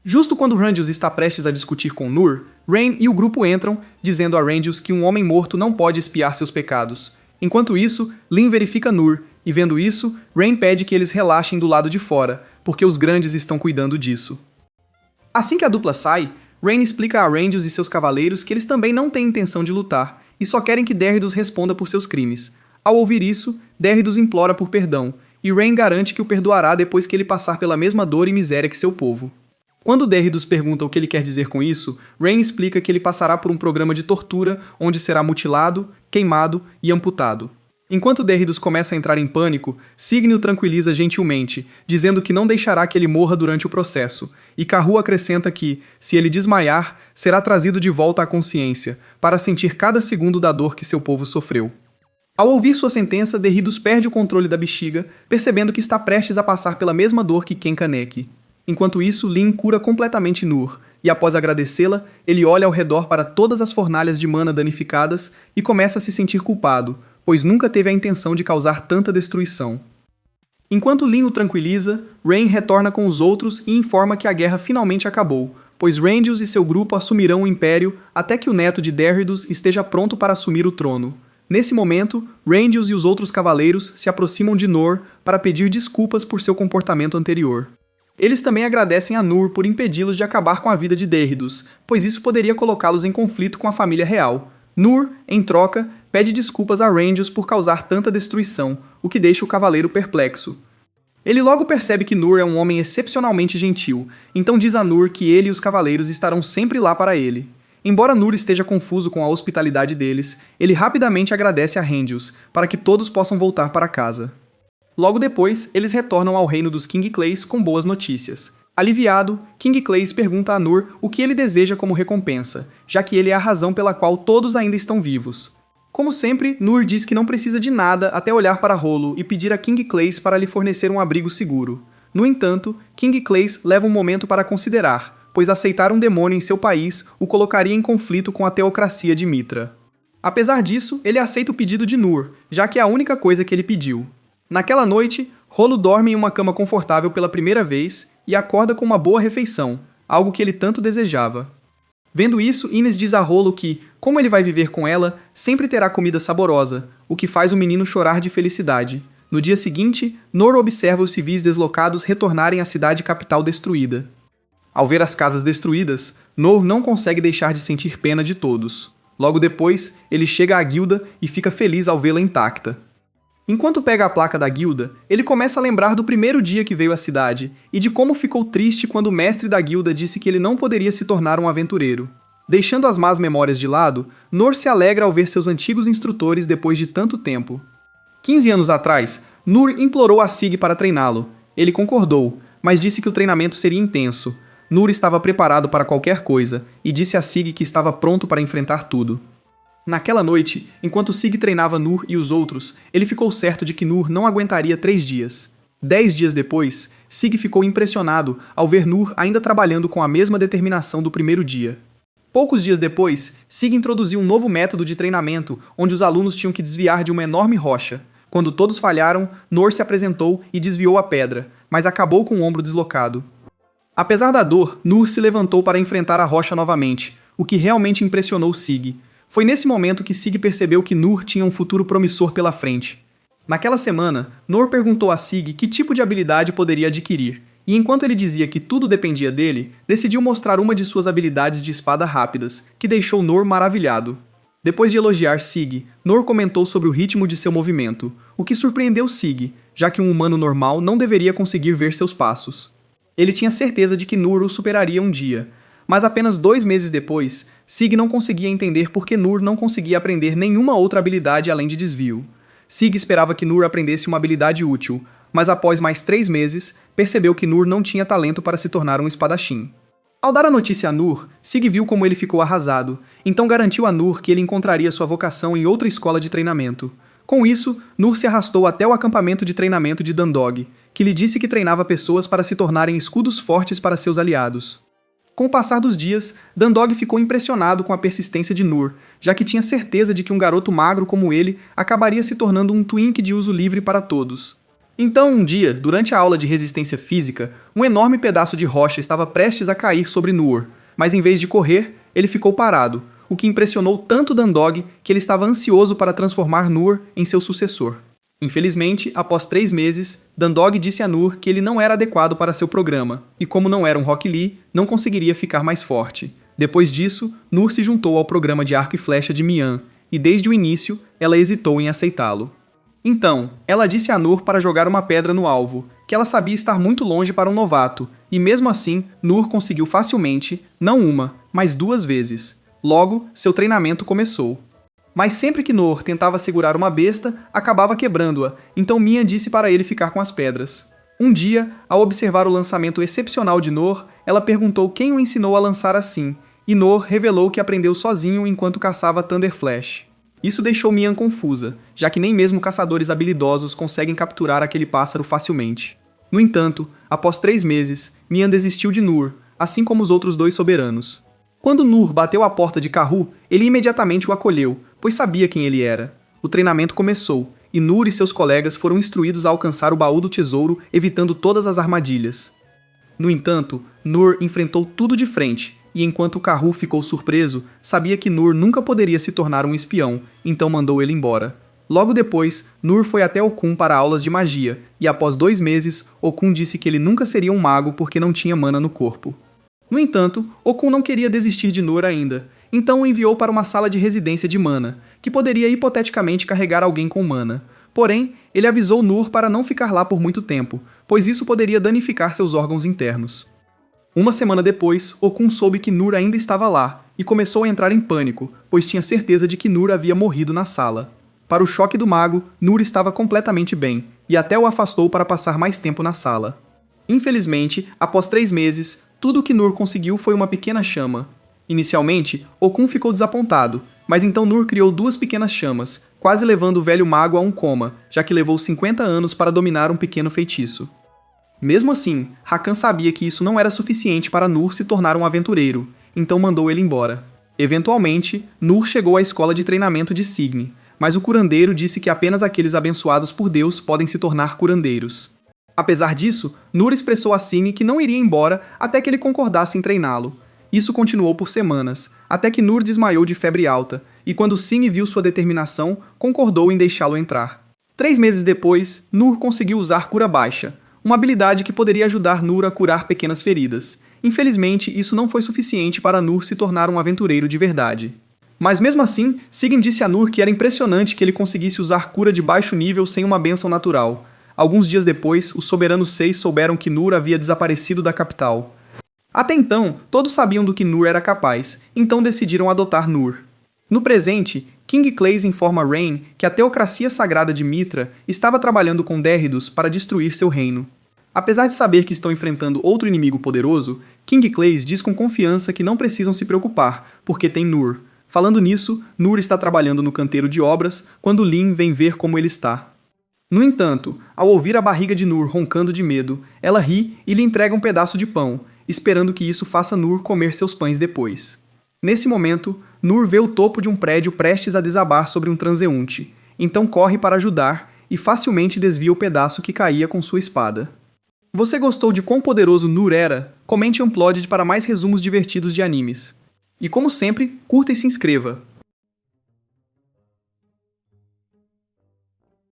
Speaker 1: Justo quando Randius está prestes a discutir com Noor, Rain e o grupo entram, dizendo a Randius que um homem morto não pode expiar seus pecados. Enquanto isso, Lin verifica Noor, e vendo isso, Rain pede que eles relaxem do lado de fora, porque os grandes estão cuidando disso. Assim que a dupla sai, Rain explica a Randius e seus cavaleiros que eles também não têm intenção de lutar, e só querem que Derridus responda por seus crimes. Ao ouvir isso, Derridus implora por perdão, e Rain garante que o perdoará depois que ele passar pela mesma dor e miséria que seu povo. Quando Derridus pergunta o que ele quer dizer com isso, Rain explica que ele passará por um programa de tortura onde será mutilado, queimado e amputado. Enquanto Derridus começa a entrar em pânico, Signy o tranquiliza gentilmente, dizendo que não deixará que ele morra durante o processo, e Karroo acrescenta que, se ele desmaiar, será trazido de volta à consciência, para sentir cada segundo da dor que seu povo sofreu. Ao ouvir sua sentença, Derridus perde o controle da bexiga, percebendo que está prestes a passar pela mesma dor que Kenkaneki. Enquanto isso, Lin cura completamente Nur, e após agradecê-la, ele olha ao redor para todas as fornalhas de mana danificadas e começa a se sentir culpado, pois nunca teve a intenção de causar tanta destruição. Enquanto Lin o tranquiliza, Rain retorna com os outros e informa que a guerra finalmente acabou, pois Randius e seu grupo assumirão o Império até que o neto de Derridus esteja pronto para assumir o trono. Nesse momento, Randius e os outros cavaleiros se aproximam de Nor para pedir desculpas por seu comportamento anterior. Eles também agradecem a Nur por impedi-los de acabar com a vida de Derridus, pois isso poderia colocá-los em conflito com a família real. Nur, em troca, pede desculpas a Randius por causar tanta destruição, o que deixa o cavaleiro perplexo. Ele logo percebe que Nur é um homem excepcionalmente gentil, então diz a Nur que ele e os cavaleiros estarão sempre lá para ele. Embora Nur esteja confuso com a hospitalidade deles, ele rapidamente agradece a Randius, para que todos possam voltar para casa. Logo depois, eles retornam ao reino dos King Clays com boas notícias. Aliviado, King Clays pergunta a Nur o que ele deseja como recompensa, já que ele é a razão pela qual todos ainda estão vivos. Como sempre, Nur diz que não precisa de nada até olhar para Rolo e pedir a King Clays para lhe fornecer um abrigo seguro. No entanto, King Clays leva um momento para considerar, pois aceitar um demônio em seu país o colocaria em conflito com a teocracia de Mitra. Apesar disso, ele aceita o pedido de Nur, já que é a única coisa que ele pediu. Naquela noite, Rolo dorme em uma cama confortável pela primeira vez e acorda com uma boa refeição, algo que ele tanto desejava. Vendo isso, Ines diz a Rolo que, como ele vai viver com ela, sempre terá comida saborosa, o que faz o menino chorar de felicidade. No dia seguinte, Nor observa os civis deslocados retornarem à cidade capital destruída. Ao ver as casas destruídas, Nor não consegue deixar de sentir pena de todos. Logo depois, ele chega à guilda e fica feliz ao vê-la intacta. Enquanto pega a placa da guilda, ele começa a lembrar do primeiro dia que veio à cidade e de como ficou triste quando o mestre da guilda disse que ele não poderia se tornar um aventureiro. Deixando as más memórias de lado, Nor se alegra ao ver seus antigos instrutores depois de tanto tempo. 15 anos atrás, Nur implorou a Sig para treiná-lo. Ele concordou, mas disse que o treinamento seria intenso. Nur estava preparado para qualquer coisa e disse a Sig que estava pronto para enfrentar tudo. Naquela noite, enquanto Sig treinava Nur e os outros, ele ficou certo de que Nur não aguentaria 3 dias. 10 dias depois, Sig ficou impressionado ao ver Nur ainda trabalhando com a mesma determinação do primeiro dia. Poucos dias depois, Sig introduziu um novo método de treinamento, onde os alunos tinham que desviar de uma enorme rocha. Quando todos falharam, Nor se apresentou e desviou a pedra, mas acabou com o ombro deslocado. Apesar da dor, Nur se levantou para enfrentar a rocha novamente, o que realmente impressionou Sig. Foi nesse momento que Sig percebeu que Nur tinha um futuro promissor pela frente. Naquela semana, Nor perguntou a Sig que tipo de habilidade poderia adquirir, e enquanto ele dizia que tudo dependia dele, decidiu mostrar uma de suas habilidades de espada rápidas, que deixou Nor maravilhado. Depois de elogiar Sig, Nor comentou sobre o ritmo de seu movimento, o que surpreendeu Sig, já que um humano normal não deveria conseguir ver seus passos. Ele tinha certeza de que Nur o superaria um dia, mas apenas 2 meses depois, Sig não conseguia entender por que Nur não conseguia aprender nenhuma outra habilidade além de desvio. Sig esperava que Nur aprendesse uma habilidade útil, mas após mais 3 meses, percebeu que Nur não tinha talento para se tornar um espadachim. Ao dar a notícia a Nur, Sig viu como ele ficou arrasado, então garantiu a Nur que ele encontraria sua vocação em outra escola de treinamento. Com isso, Nur se arrastou até o acampamento de treinamento de Dandog, que lhe disse que treinava pessoas para se tornarem escudos fortes para seus aliados. Com o passar dos dias, Dandog ficou impressionado com a persistência de Nur, já que tinha certeza de que um garoto magro como ele acabaria se tornando um twink de uso livre para todos. Então, um dia, durante a aula de resistência física, um enorme pedaço de rocha estava prestes a cair sobre Nur, mas em vez de correr, ele ficou parado, o que impressionou tanto Dandog que ele estava ansioso para transformar Nur em seu sucessor. Infelizmente, após 3 meses, Dandog disse a Nur que ele não era adequado para seu programa, e como não era um Rock Lee, não conseguiria ficar mais forte. Depois disso, Nur se juntou ao programa de arco e flecha de Mian, e desde o início, ela hesitou em aceitá-lo. Então, ela disse a Nur para jogar uma pedra no alvo, que ela sabia estar muito longe para um novato, e mesmo assim, Nur conseguiu facilmente, não uma, mas 2 vezes. Logo, seu treinamento começou. Mas sempre que Nur tentava segurar uma besta, acabava quebrando-a, então Mia disse para ele ficar com as pedras. Um dia, ao observar o lançamento excepcional de Nur, ela perguntou quem o ensinou a lançar assim, e Nur revelou que aprendeu sozinho enquanto caçava Thunder Flash. Isso deixou Mian confusa, já que nem mesmo caçadores habilidosos conseguem capturar aquele pássaro facilmente. No entanto, após 3 meses, Mian desistiu de Nur, assim como os outros 2 soberanos. Quando Nur bateu à porta de Karhu, ele imediatamente o acolheu, pois sabia quem ele era. O treinamento começou, e Nur e seus colegas foram instruídos a alcançar o baú do tesouro, evitando todas as armadilhas. No entanto, Nur enfrentou tudo de frente, e enquanto Karhu ficou surpreso, sabia que Nur nunca poderia se tornar um espião, então mandou ele embora. Logo depois, Nur foi até Okun para aulas de magia, e após 2 meses, Okun disse que ele nunca seria um mago porque não tinha mana no corpo. No entanto, Okun não queria desistir de Nur ainda, então o enviou para uma sala de residência de mana, que poderia hipoteticamente carregar alguém com mana. Porém, ele avisou Nur para não ficar lá por muito tempo, pois isso poderia danificar seus órgãos internos. Uma semana depois, Okun soube que Nur ainda estava lá, e começou a entrar em pânico, pois tinha certeza de que Nur havia morrido na sala. Para o choque do mago, Nur estava completamente bem, e até o afastou para passar mais tempo na sala. Infelizmente, após 3 meses, tudo o que Nur conseguiu foi uma pequena chama. Inicialmente, Okun ficou desapontado, mas então Nur criou 2 pequenas chamas, quase levando o velho mago a um coma, já que levou 50 anos para dominar um pequeno feitiço. Mesmo assim, Rakan sabia que isso não era suficiente para Nur se tornar um aventureiro, então mandou ele embora. Eventualmente, Nur chegou à escola de treinamento de Signy, mas o curandeiro disse que apenas aqueles abençoados por Deus podem se tornar curandeiros. Apesar disso, Nur expressou a Signy que não iria embora até que ele concordasse em treiná-lo. Isso continuou por semanas, até que Nur desmaiou de febre alta, e quando Signy viu sua determinação, concordou em deixá-lo entrar. 3 meses depois, Nur conseguiu usar cura baixa, uma habilidade que poderia ajudar Nur a curar pequenas feridas. Infelizmente, isso não foi suficiente para Nur se tornar um aventureiro de verdade. Mas mesmo assim, Sigyn disse a Nur que era impressionante que ele conseguisse usar cura de baixo nível sem uma bênção natural. Alguns dias depois, os soberanos 6 souberam que Nur havia desaparecido da capital. Até então, todos sabiam do que Nur era capaz, então decidiram adotar Nur. No presente, King Clays informa Rain que a teocracia sagrada de Mithra estava trabalhando com Dérridos para destruir seu reino. Apesar de saber que estão enfrentando outro inimigo poderoso, King Clays diz com confiança que não precisam se preocupar, porque tem Nur. Falando nisso, Nur está trabalhando no canteiro de obras quando Lin vem ver como ele está. No entanto, ao ouvir a barriga de Nur roncando de medo, ela ri e lhe entrega um pedaço de pão, esperando que isso faça Nur comer seus pães depois. Nesse momento, Nur vê o topo de um prédio prestes a desabar sobre um transeunte, então corre para ajudar e facilmente desvia o pedaço que caía com sua espada. Você gostou de quão poderoso Nur era? Comente Unplugged para mais resumos divertidos de animes. E como sempre, curta e se inscreva.